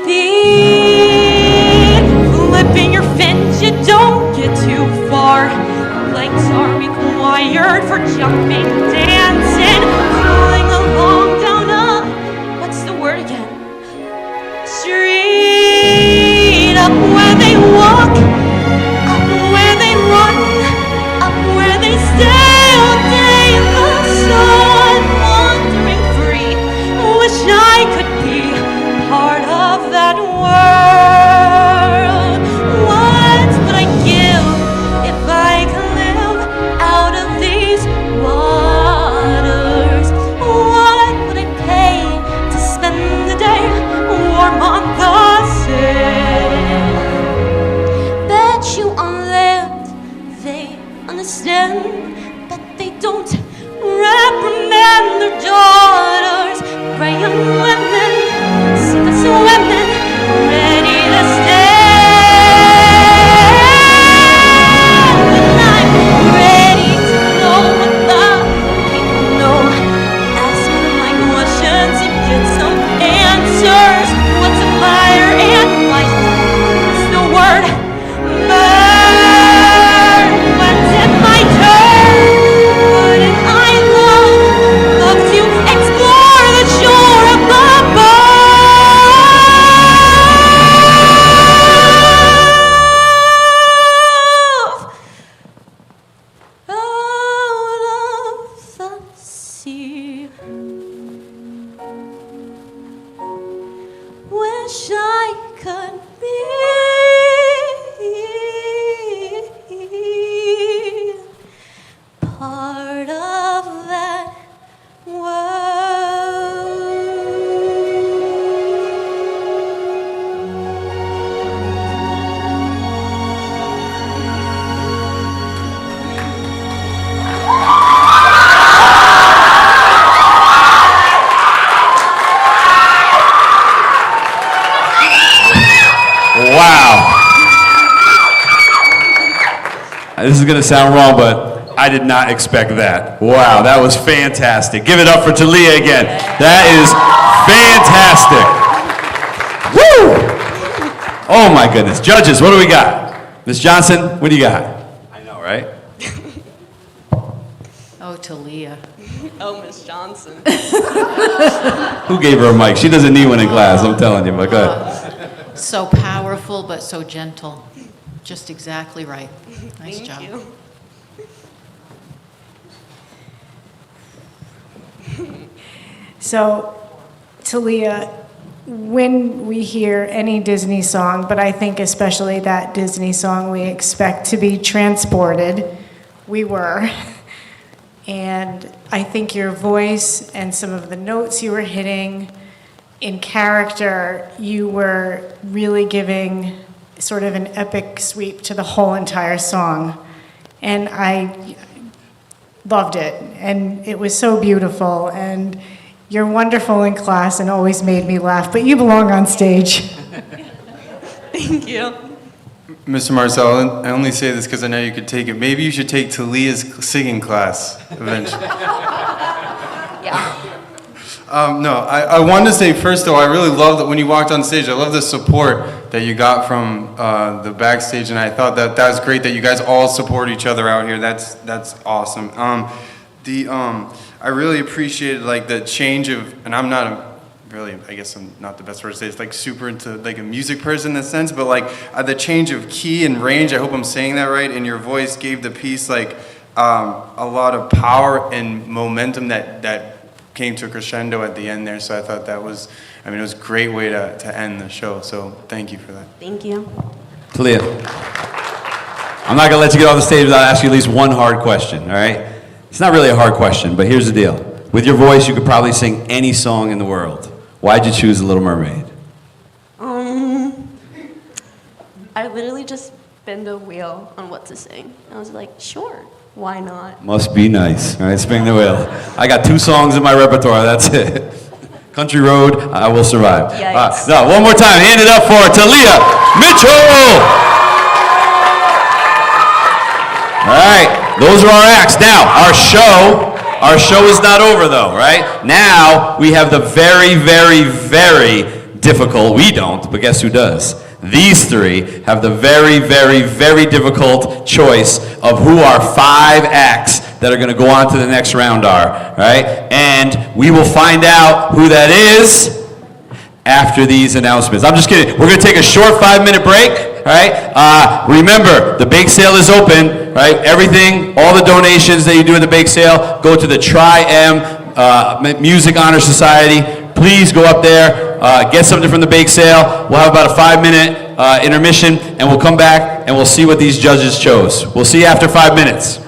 feet. Flipping your fins, you don't get too far. Like legs are required for jumping, dancing, crawling along down a, what's the word again? Street, up where they walk, up where they run, up where they stay all day in the sun, wandering free. Wish I could be part of that world. What would I give if I could live out of these waters? What would I pay to spend the day warm on the sea? Bet you on land they understand, but they don't reprimand their daughters. Praying women, sickest women, ready to stand. And I'm ready to know what the people know. Ask me my questions and get some answers. What's a fire and light? What's the word? Burn. When's it my turn? Wouldn't I love to explore the shore above? Out of the sea. Wish I could be part of that world. Wow. This is going to sound wrong, but I did not expect that. Wow, that was fantastic. Give it up for Talia again. That is fantastic. Woo! Oh my goodness. Judges, what do we got? Ms. Johnson, what do you got? I know, right? Oh, Talia. Oh, Miss Johnson. Who gave her a mic? She doesn't need one in class, I'm telling you, but go ahead. So powerful, but so gentle. Just exactly right. Nice Thank job. you. So, Talia, when we hear any Disney song, but I think especially that Disney song, we expect to be transported. We were. And I think your voice and some of the notes you were hitting in character, you were really giving sort of an epic sweep to the whole entire song. And I loved it. And it was so beautiful. And you're wonderful in class and always made me laugh, but you belong on stage. Thank you. Mr. Marcel, I only say this because I know you could take it. Maybe you should take Talia's singing class eventually. Yeah. No, I wanted to say first though, I really love that when you walked on stage, I love the support that you got from the backstage, and I thought that was great that you guys all support each other out here. That's awesome. I really appreciated like the change of, and I'm not I guess I'm not the best word to say, it's like super into like a music person in a sense, but like the change of key and range, I hope I'm saying that right, and your voice gave the piece like a lot of power and momentum that came to a crescendo at the end there, so I thought that was, it was a great way to end the show, so thank you for that. Thank you. Talia, I'm not going to let you get off the stage without asking you at least one hard question, all right? It's not really a hard question, but here's the deal. With your voice, you could probably sing any song in the world. Why'd you choose The Little Mermaid? I literally just spin the wheel on what to sing. I was like, sure, why not? Must be nice, all right? Spin the wheel. I got 2 songs in my repertoire, that's it. Country Road, I Will Survive. Yikes. No, one more time, hand it up for Talia Mitchell! All right, those are our acts. Now, our show is not over though, right? Now, we have the very, very, very difficult, we don't, but guess who does? these three have the very, very, very difficult choice of who our 5 acts that are going to go on to the next round are, right? And we will find out who that is after these announcements. I'm just kidding. We're going to take a short 5-minute break, right? Remember, the bake sale is open, right? Everything, all the donations that you do at the bake sale go to the Tri-M Music Honor Society. Please go up there, get something from the bake sale. We'll have about a 5-minute intermission, and we'll come back and we'll see what these judges chose. We'll see you after 5 minutes.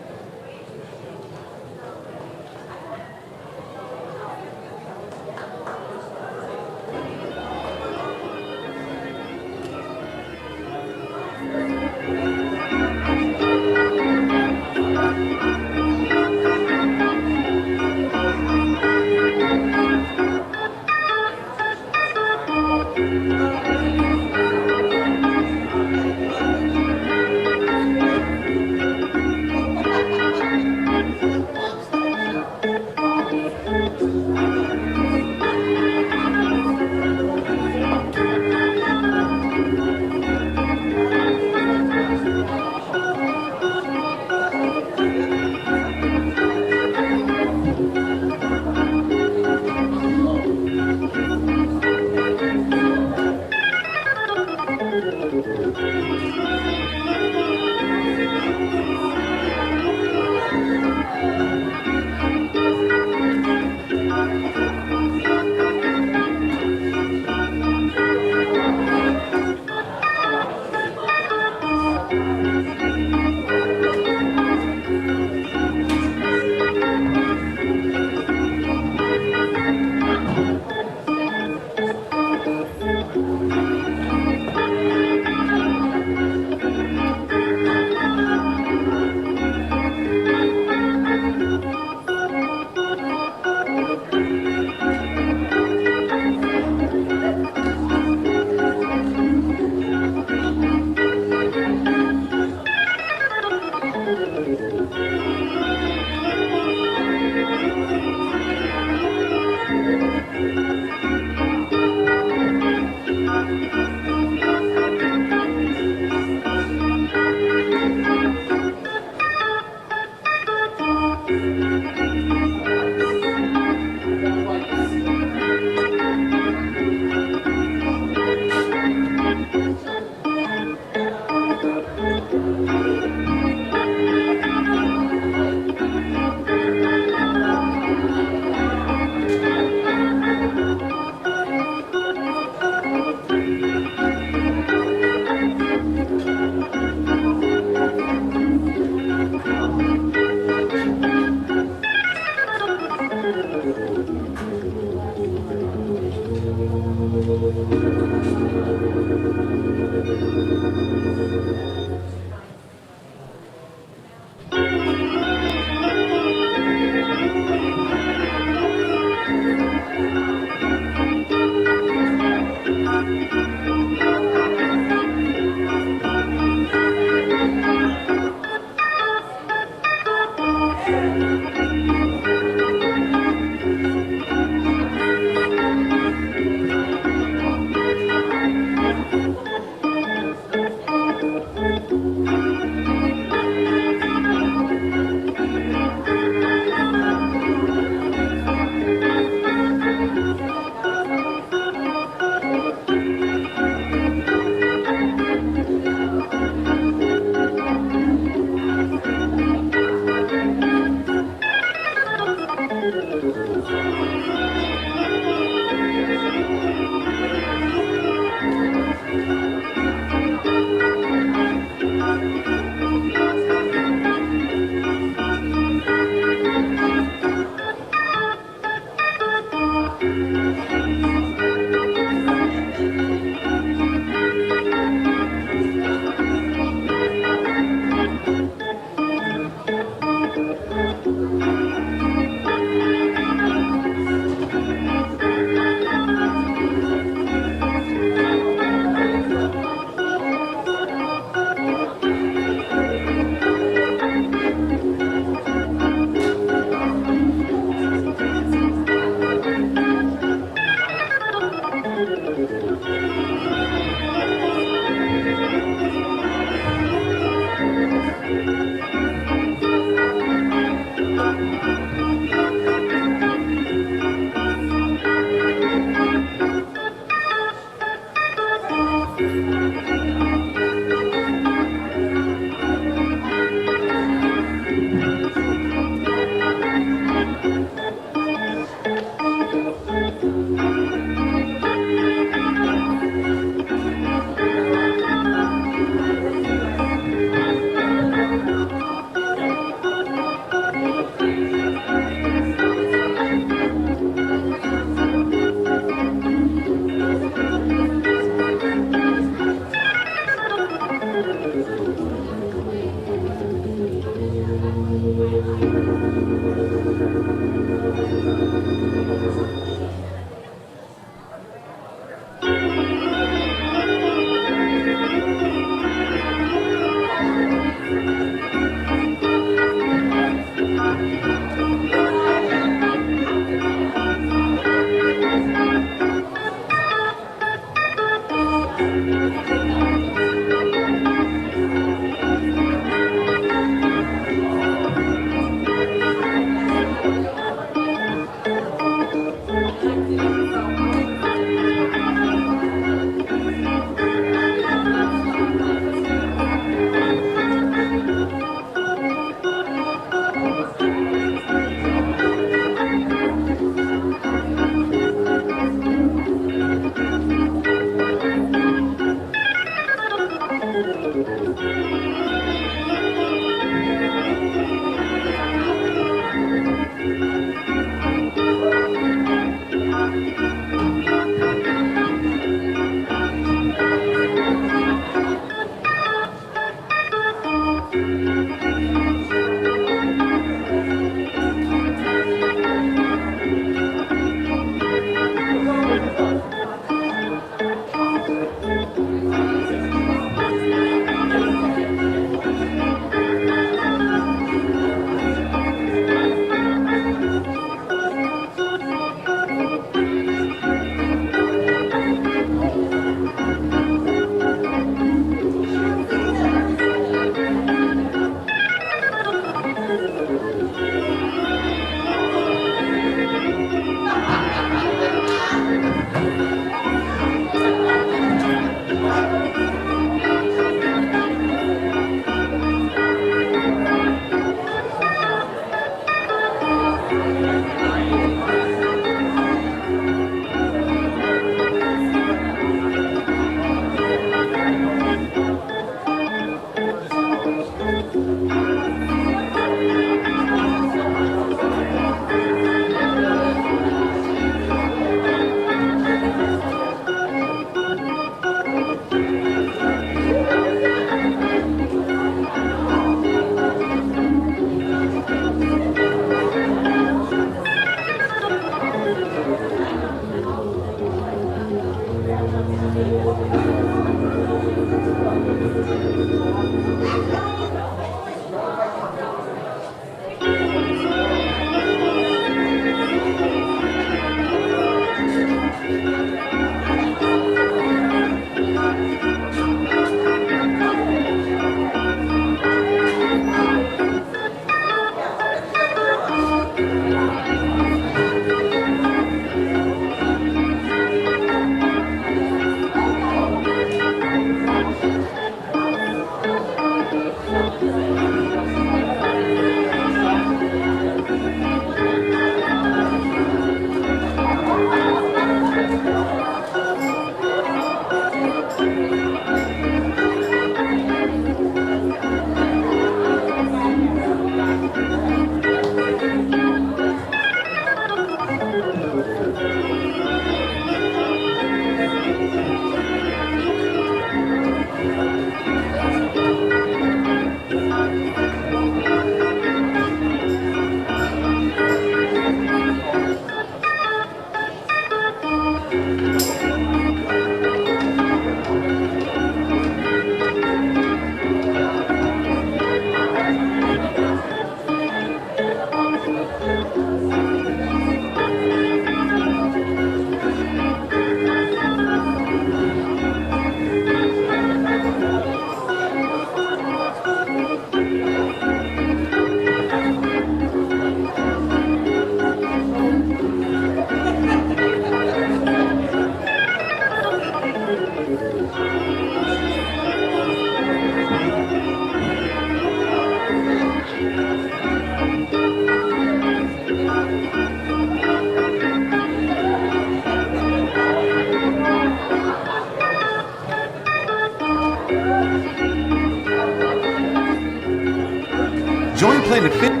Join Planet Fit.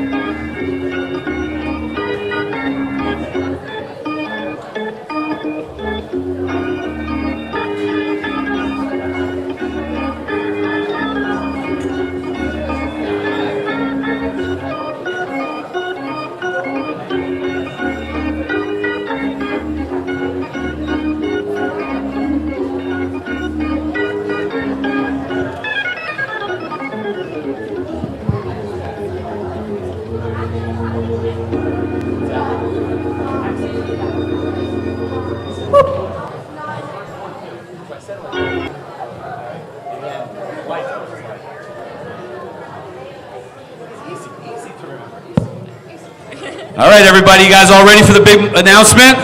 All right, everybody, you guys all ready for the big announcement?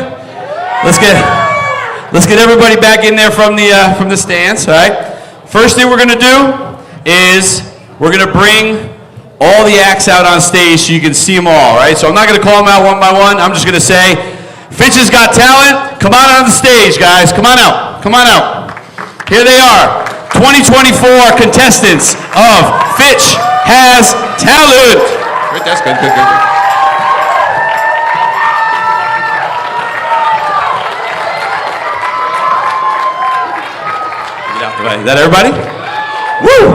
Let's get everybody back in there from the stands. All right. First thing we're gonna do is we're gonna bring all the acts out on stage so you can see them all. Right. So I'm not gonna call them out one by one. I'm just gonna say, Fitch has got talent. Come on the stage, guys. Come on out. Come on out. Here they are, 2024 contestants of Fitch Has Talent. Right, that's good. Is that everybody? Woo!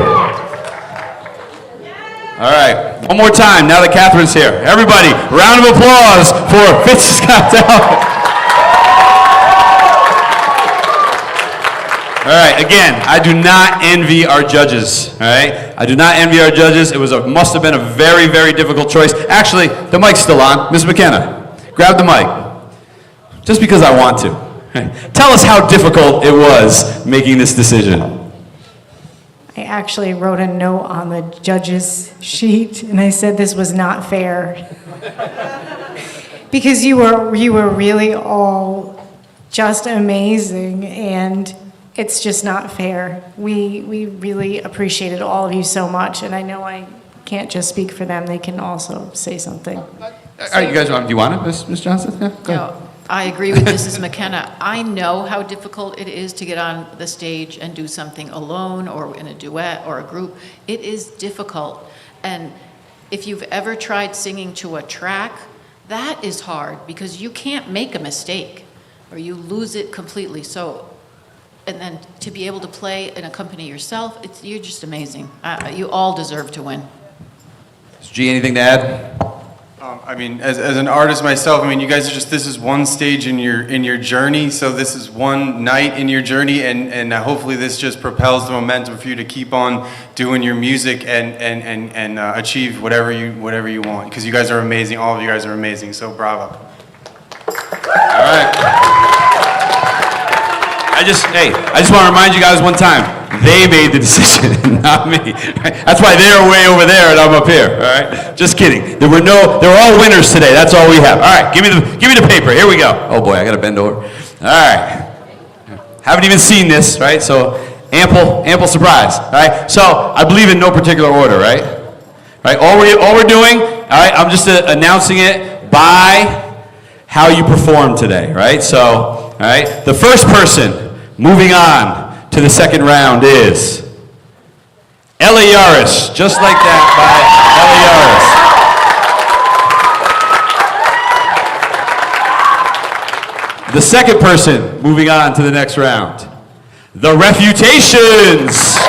All right, one more time now that Catherine's here. Everybody, round of applause for Fitch's Got Talent. All right, again, I do not envy our judges, all right? I do not envy our judges. It must have been a very, very difficult choice. Actually, the mic's still on. Ms. McKenna, grab the mic. Just because I want to. Tell us how difficult it was making this decision. I actually wrote a note on the judge's sheet, and I said this was not fair. Because you were really all just amazing, and it's just not fair. We really appreciated all of you so much, and I know I can't just speak for them. They can also say something. All right, you guys, do you want it, Ms. Johnson? Yeah, go ahead. No, I agree with Mrs. McKenna. I know how difficult it is to get on the stage and do something alone or in a duet or a group. It is difficult. And if you've ever tried singing to a track, that is hard because you can't make a mistake or you lose it completely. So, and then to be able to play and accompany yourself, you're just amazing. You all deserve to win. G, anything to add? I mean, as an artist myself, I mean, you guys are this is one stage in your journey, so this is one night in your journey, and hopefully this just propels the momentum for you to keep on doing your music and achieve whatever you want, because you guys are amazing. All of you guys are amazing, so bravo. All right. I just want to remind you guys one time, they made the decision, not me. That's why they're way over there and I'm up here, all right? Just kidding. They're all winners today. That's all we have. All right, give me the paper. Here we go. Oh boy, I got to bend over. All right. Haven't even seen this, right? So ample surprise, all right? So I believe in no particular order, right? Right? All we're doing, all right, I'm just announcing it by how you perform today, right? So, all right, the first person moving on to the second round is Ella Yaris, just like that by Ella Yaris. The second person moving on to the next round, The Refutations.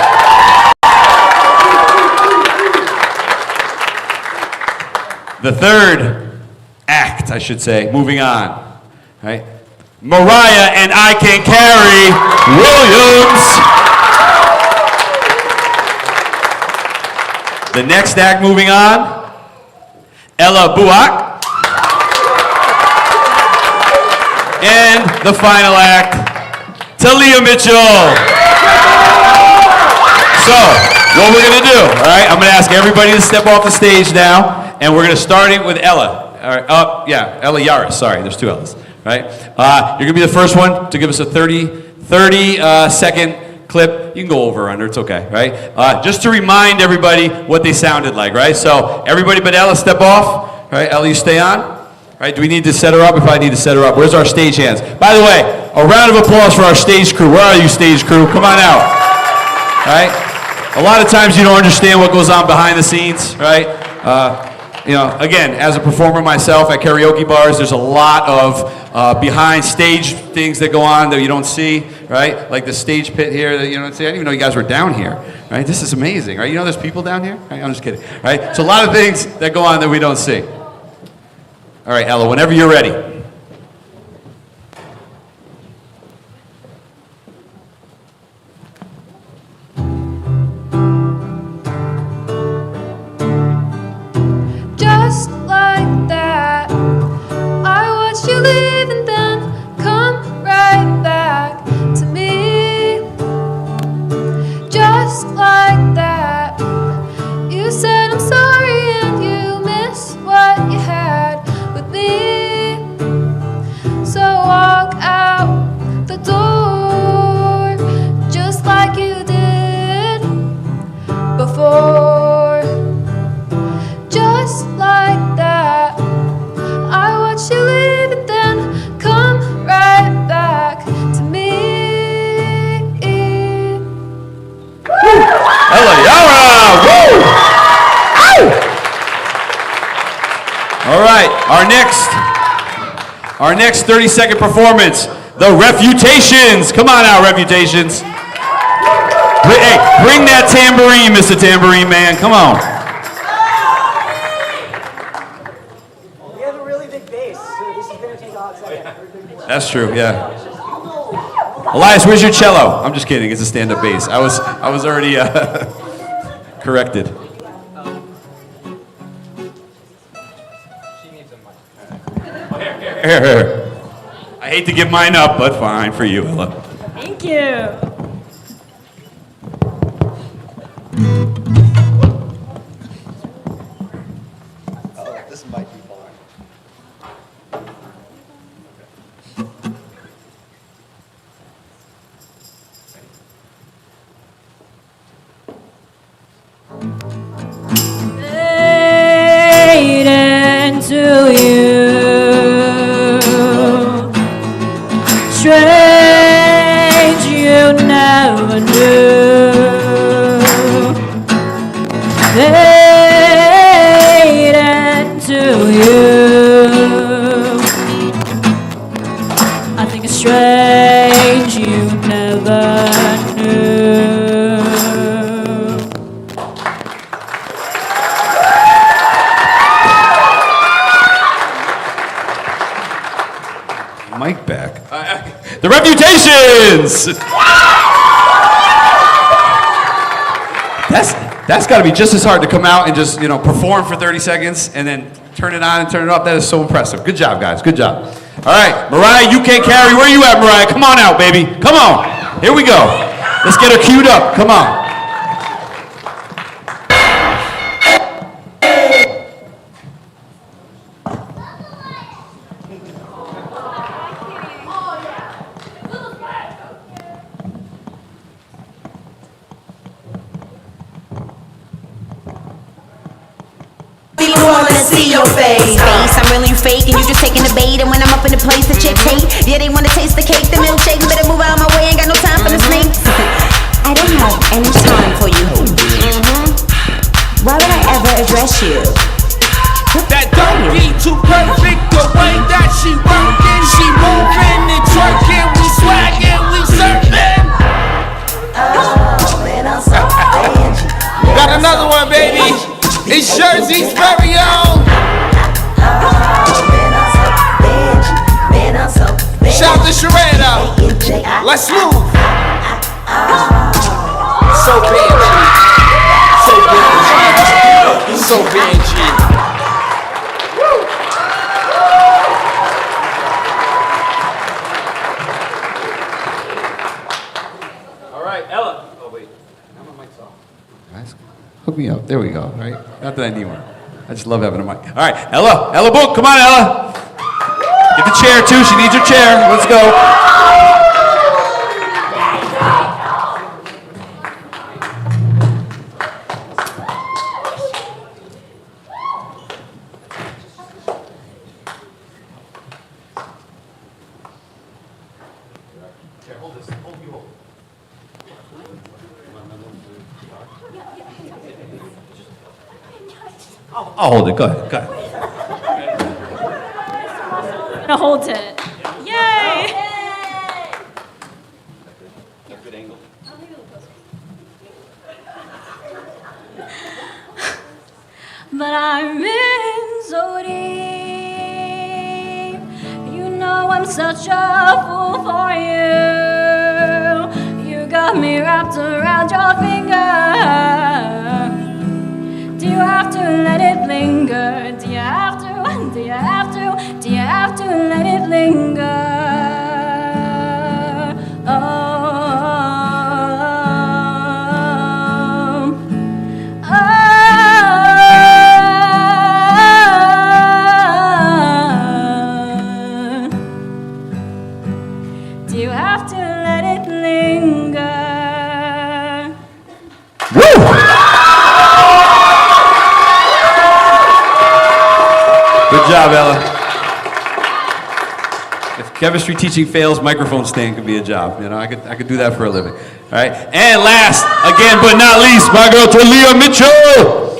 The third act, I should say, moving on, right? Mariah and I Can Carry Williams. The next act moving on, Ella Buak. And the final act, Talia Mitchell. So, what we're going to do, all right, I'm going to ask everybody to step off the stage now, and we're going to start it with Ella. All right, Ella Yaris, sorry, there's two Ellas. Right? You're going to be the first one to give us a 30-second clip. You can go over or under, it's okay, right? Just to remind everybody what they sounded like, right? So everybody but Ella step off, right? Ella, you stay on, right? Do we need to set her up? We probably need to set her up. Where's our stage hands? By the way, a round of applause for our stage crew. Where are you, stage crew? Come on out, right? A lot of times you don't understand what goes on behind the scenes, right? You know, again, as a performer myself at karaoke bars, there's a lot of behind stage things that go on that you don't see, right? Like the stage pit here that you don't see. I didn't even know you guys were down here, right? This is amazing, right? You know there's people down here? Right? I'm just kidding, right? So a lot of things that go on that we don't see. All right, Ella, whenever you're ready. Just like that, I watched you leave and then come right back to me. Just like that, you said I'm sorry and you miss what you had with Our next 30-second performance, the Refutations. Come on out, Refutations. Hey, bring that tambourine, Mr. Tambourine Man. Come on. We have a really big bass, so this is going to take a hot second. That's true, yeah. Elias, where's your cello? I'm just kidding. It's a stand-up bass. I was already corrected. Here. I hate to give mine up, but fine for you, Ella. Thank you. This might be fun. Fade into you. Strange you never knew. Fade into you. I think it's strange you never knew. Mic back. The Refutations! That's got to be just as hard to come out and just, perform for 30 seconds and then turn it on and turn it off. That is so impressive. Good job, guys. Good job. All right, Mariah, you can't carry. Where you at, Mariah? Come on out, baby. Come on. Here we go. Let's get her queued up. Come on. See your face. I'm really fake and you just taking the bait. And when I'm up in the place, the chick hate. Yeah, they wanna taste the cake, the milkshake. Better move out of my way, ain't got no time for the snakes. I don't have any time for you. Why would I ever address you? That don't be too perfect. The way that she working, she moving and twerking. We swagging, we surfing. Oh, man, I'm so Got another one, baby. It's Jersey's very own. Shout to Sharetta. Let's move. So Benji. So Benji. All right, Ella. Oh, wait. Now my mic's off. Guys, hook me up. There we go, right? Not that I need one. I just love having a mic. All right, Ella Book, come on, Ella. Get the chair, too. She needs her chair. Let's go. I'll hold it. Go ahead. Gonna hold it. Yay! Good angle. But I'm in so deep. You know I'm such a fool for you. You got me wrapped around your finger. Do you have to let it linger? Do you have to? Do you have to? Do you have to let it linger? Do you have to let it linger? Good job, Ella. If chemistry teaching fails, microphone stand could be a job. I could do that for a living. All right. And last, again but not least, my girl Talia Mitchell.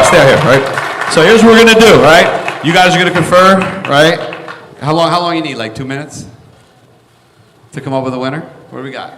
stay out here, right? So here's what we're gonna do, right? You guys are gonna confer, right? How long you need? Like 2 minutes to come up with a winner? What do we got?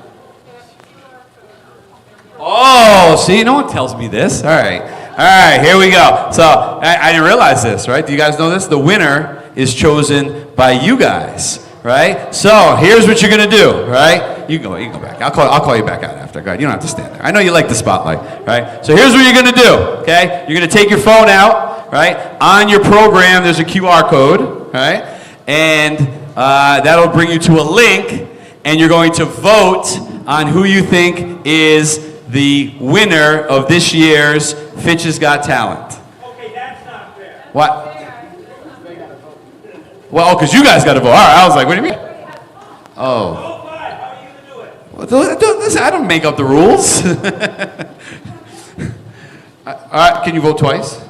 Oh, see, no one tells me this. All right, here we go. So I didn't realize this, right? Do you guys know this? The winner is chosen by you guys, right? So here's what you're gonna do, right? You can go back. I'll call you back out after. Go ahead. You don't have to stand there. I know you like the spotlight, right? So here's what you're gonna do, okay? You're gonna take your phone out, right? On your program, there's a QR code, right? And that'll bring you to a link, and you're going to vote on who you think is the winner of this year's Fitch's Got Talent. Okay, that's not fair. What? Well, because you guys got to vote. All right, I was like, what do you mean? Oh. Well, listen, I don't make up the rules. All right, can you vote twice?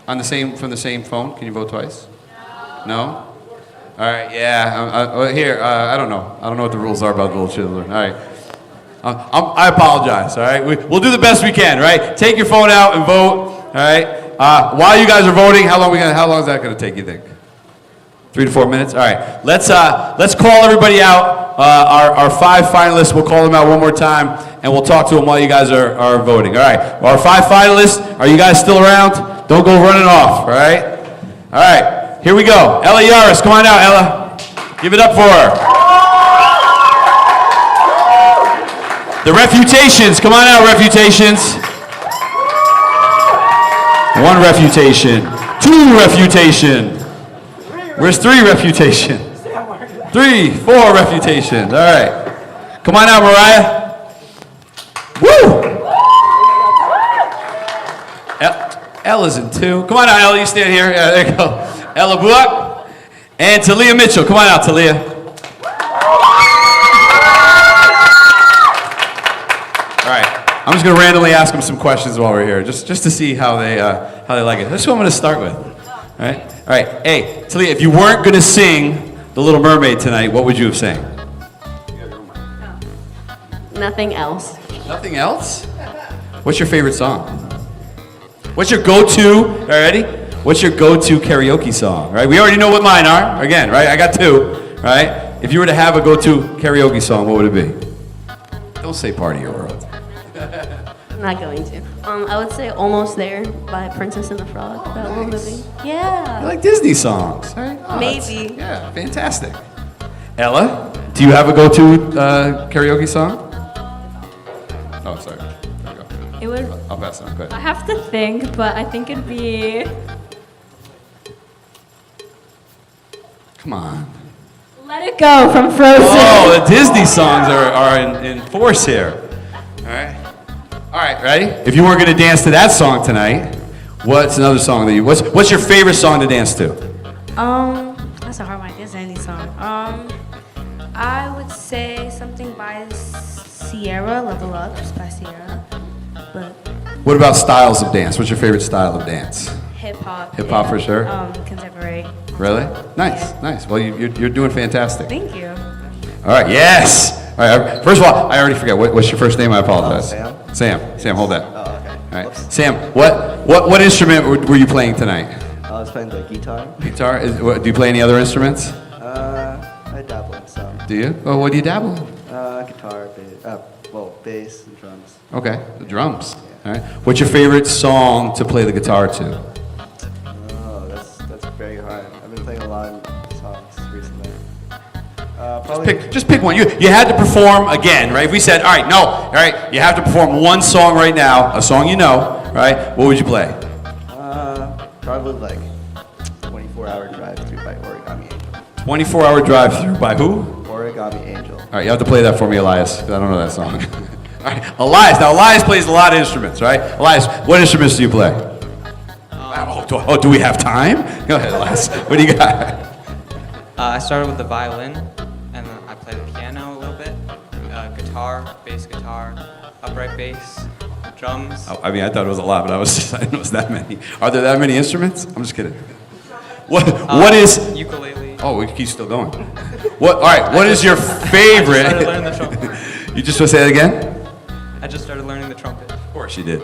From the same phone? Can you vote twice? No? All right, yeah. Here, I don't know. I don't know what the rules are about little children. All right. I apologize, all right? We'll do the best we can, right? Take your phone out and vote, all right? While you guys are voting, how long is that going to take, you think? 3 to 4 minutes? All right. Let's call everybody out. Our 5 finalists, we'll call them out one more time, and we'll talk to them while you guys are voting. All right. Our 5 finalists, are you guys still around? Don't go running off, all right? All right. Here we go. Ella Yaris, come on out, Ella. Give it up for her. The Refutations, come on out, Refutations. 1 refutation, 2 refutation. Where's 3 refutation? 3, 4 refutations. All right. Come on out, Mariah. Woo! Ella's in 2. Come on out, Ella. You stand here. Yeah, there you go. Ella Buak. And Talia Mitchell. Come on out, Talia. I'm just going to randomly ask them some questions while we're here, just to see how they like it. That's what I'm going to start with. All right. Hey, Talia, if you weren't going to sing The Little Mermaid tonight, what would you have sang? Nothing else. Nothing else? What's your favorite song? What's your go-to? Ready? What's your go-to karaoke song? Right? We already know what mine are. Again, right? I got 2. Right? If you were to have a go-to karaoke song, what would it be? Don't say "Part of Your World." I'm not going to. I would say Almost There by Princess and the Frog. That little movie. Yeah. You like Disney songs, right? Oh, maybe. Yeah, fantastic. Ella, do you have a go-to karaoke song? Oh, sorry. There you go. It would. I'll pass it on. Go ahead. I have to think, but I think it'd be. Come on. Let It Go from Frozen. Oh, the Disney songs are in force here. All right, ready? If you weren't going to dance to that song tonight, what's another song that what's your favorite song to dance to? That's a hard one. There's any song. I would say something by Sierra, Level Up, just by Sierra. But What about styles of dance? What's your favorite style of dance? hip hop. Hip hop for sure? Contemporary. Really? Nice, nice. Well, you're doing fantastic. Thank you. All right, yes. All right, first of all, I already forgot. What's your first name? I apologize. Sam, hold that. Oh, okay. All right. Sam, what instrument were you playing tonight? I was playing the guitar. Guitar? Do you play any other instruments? I dabble in some. Do you? Well, what do you dabble in? Guitar, bass and drums. Okay, the drums. All right. What's your favorite song to play the guitar to? Oh, that's very hard. I've been playing a lot of songs recently. Just pick one. You had to perform again, right? If we said, all right, you have to perform one song right now, a song you know, right? What would you play? Probably like 24-hour drive through by Origami Angel. 24-hour drive through by who? Origami Angel. All right, you have to play that for me, Elias, because I don't know that song. All right, Elias. Now, Elias plays a lot of instruments, right? Elias, what instruments do you play? Do we have time? Go ahead, Elias. What do you got? I started with the violin, and then I played the piano a little bit, guitar, bass guitar, upright bass, drums. I mean, I thought it was a lot, but I didn't know it was that many. Are there that many instruments? I'm just kidding. What is ukulele? Oh, we can keep still going. All right. What is your favorite? I started learning the trumpet. You just want to say that again? I just started learning the trumpet. Of course you did.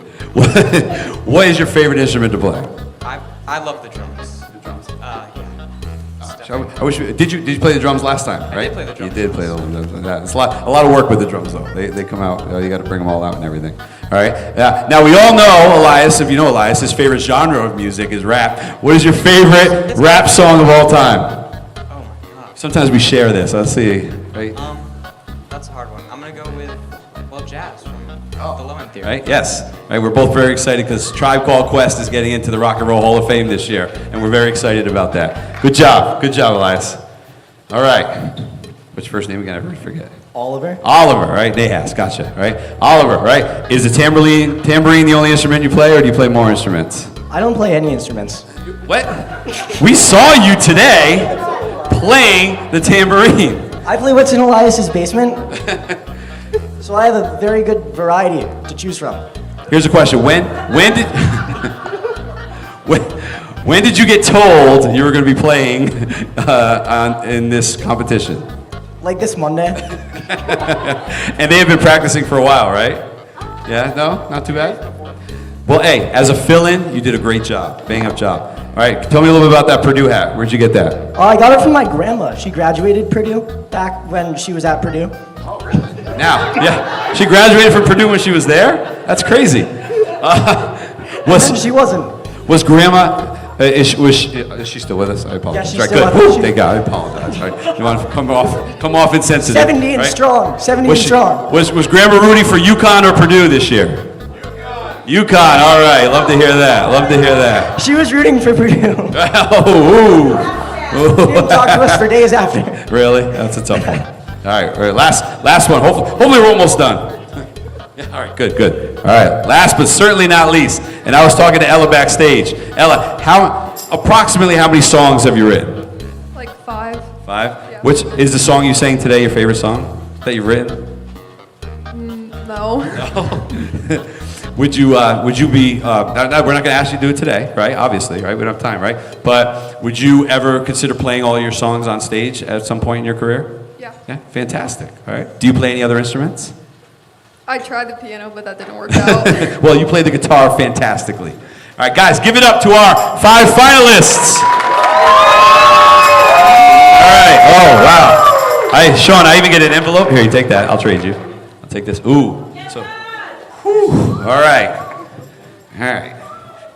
What is your favorite instrument to play? I love the drums. The drums? Yeah. I wish. Did you play the drums last time? Right. I did play the drums. You did play the drums. Yeah, it's a lot of work with the drums though. They come out. You got to bring them all out and everything. All right. Yeah. Now we all know Elias. If you know Elias, his favorite genre of music is rap. What is your favorite rap song of all time? Oh my god. Sometimes we share this. Let's see. Right. That's a hard one. I'm gonna go with jazz from the Low End Theory. Right? Yes. Right. We're both very excited because Tribe Called Quest is getting into the Rock and Roll Hall of Fame this year, and we're very excited about that. Good job. Good job, Elias. All right. What's your first name again? I already forget. Oliver. Oliver, right? Nahas, gotcha, right? Oliver, right? Is the tambourine the only instrument you play, or do you play more instruments? I don't play any instruments. What? We saw you today playing the tambourine. I play what's in Elias's basement. So I have a very good variety to choose from. Here's a question: When did when did you get told you were going to be playing in this competition? Like this Monday. And they have been practicing for a while, right? Yeah, no, not too bad. Well, hey, as a fill-in, you did a great job, bang up job. All right, tell me a little bit about that Purdue hat. Where'd you get that? I got it from my grandma. She graduated Purdue back when she was at Purdue. Now, yeah, she graduated from Purdue when she was there? That's crazy. She wasn't. Was Grandma, is she still with us? I apologize. Yeah, she's right, still good. with us. Thank God, I apologize. Right. You want to come off insensitive. 70 and right? strong. 70 and strong. Was Grandma rooting for UConn or Purdue this year? UConn, all right. Love to hear that. Love to hear that. She was rooting for Purdue. She didn't talk to us for days after. Really? That's a tough one. All right, last one. Hopefully we're almost done. All right, good. All right, last but certainly not least, and I was talking to Ella backstage. Ella, approximately how many songs have you written? Like 5. 5? Yeah. Which is the song you sang today your favorite song that you've written? No. No. Would you be, we're not going to ask you to do it today, right? Obviously, right? We don't have time, right? But would you ever consider playing all your songs on stage at some point in your career? Yeah. Yeah, fantastic. All right. Do you play any other instruments? I tried the piano, but that didn't work out. Well, you play the guitar fantastically. All right, guys, give it up to our 5 finalists. All right. Oh, wow. Sean, I even get an envelope. Here, you take that. I'll trade you. I'll take this. Ooh. All right.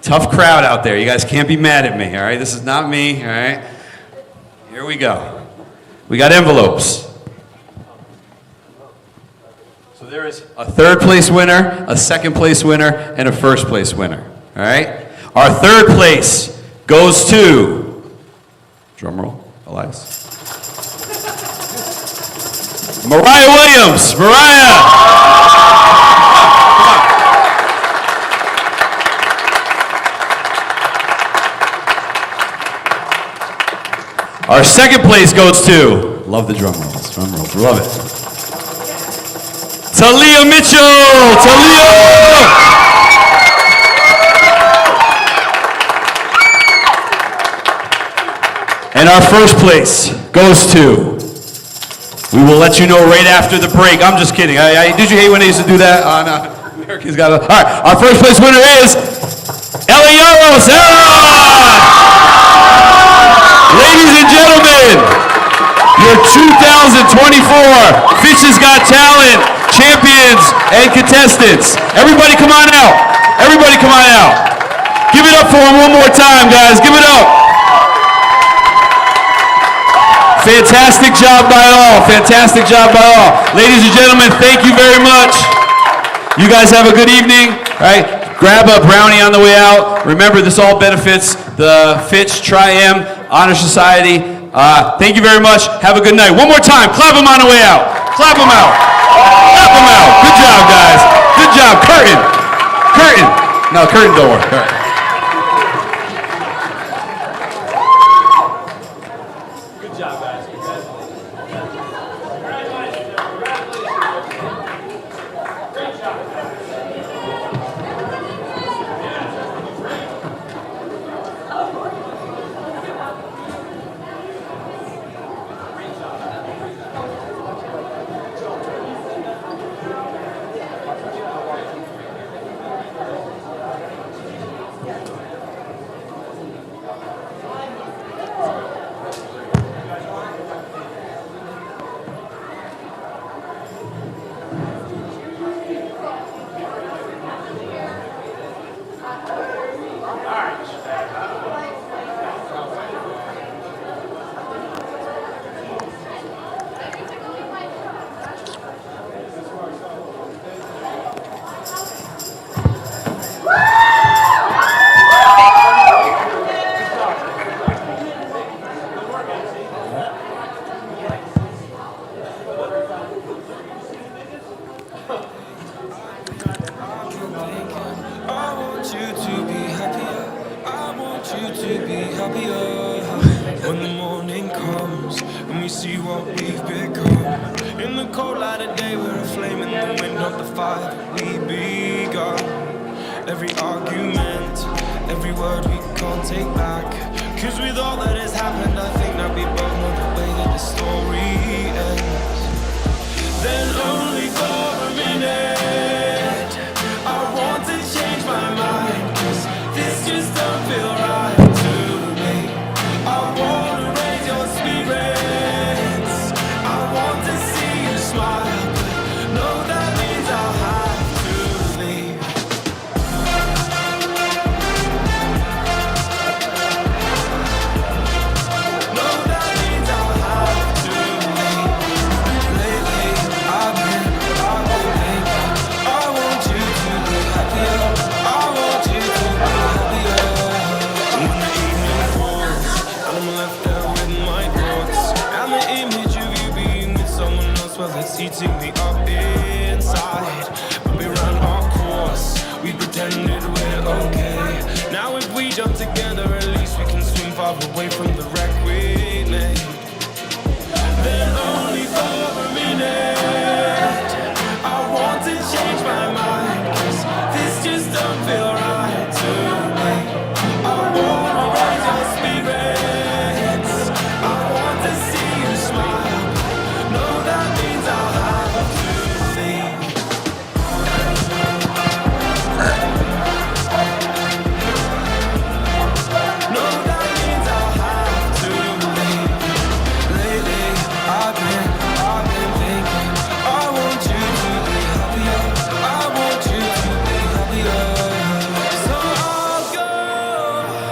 Tough crowd out there. You guys can't be mad at me, all right? This is not me, all right? Here we go. We got envelopes. So there is a 3rd place winner, a 2nd place winner, and a 1st place winner, all right? Our 3rd place goes to, drum roll, Elias. Mariah Williams. Mariah. Our 2nd place goes to, love the drum rolls, love it. Talia Mitchell, Talia! And our 1st place goes to, we will let you know right after the break. I'm just kidding. Did you hate when they used to do that on America's Got Talent? All right, our 1st place winner is Ella Yaros. Ladies and gentlemen, your 2024 Fitch's Got Talent champions and contestants. Everybody come on out. Everybody come on out. Give it up for them one more time, guys. Give it up. Fantastic job by all. Fantastic job by all. Ladies and gentlemen, thank you very much. You guys have a good evening. All right. Grab a brownie on the way out. Remember, this all benefits the Fitch Tri-M Honor Society. Thank you very much. Have a good night. One more time. Clap them on the way out. Clap them out. Clap them out. Good job, guys. Good job. Curtain. No, curtain don't work. All right. Good job, guys. you to be happier. I want you to be happier. When the morning comes and we see what we've become. In the cold light of day, we're a flame in the wind of the fire that we begun. Every argument, every word we can't take back. Cause with all that has happened, I think that we both know the way that the story ends. Then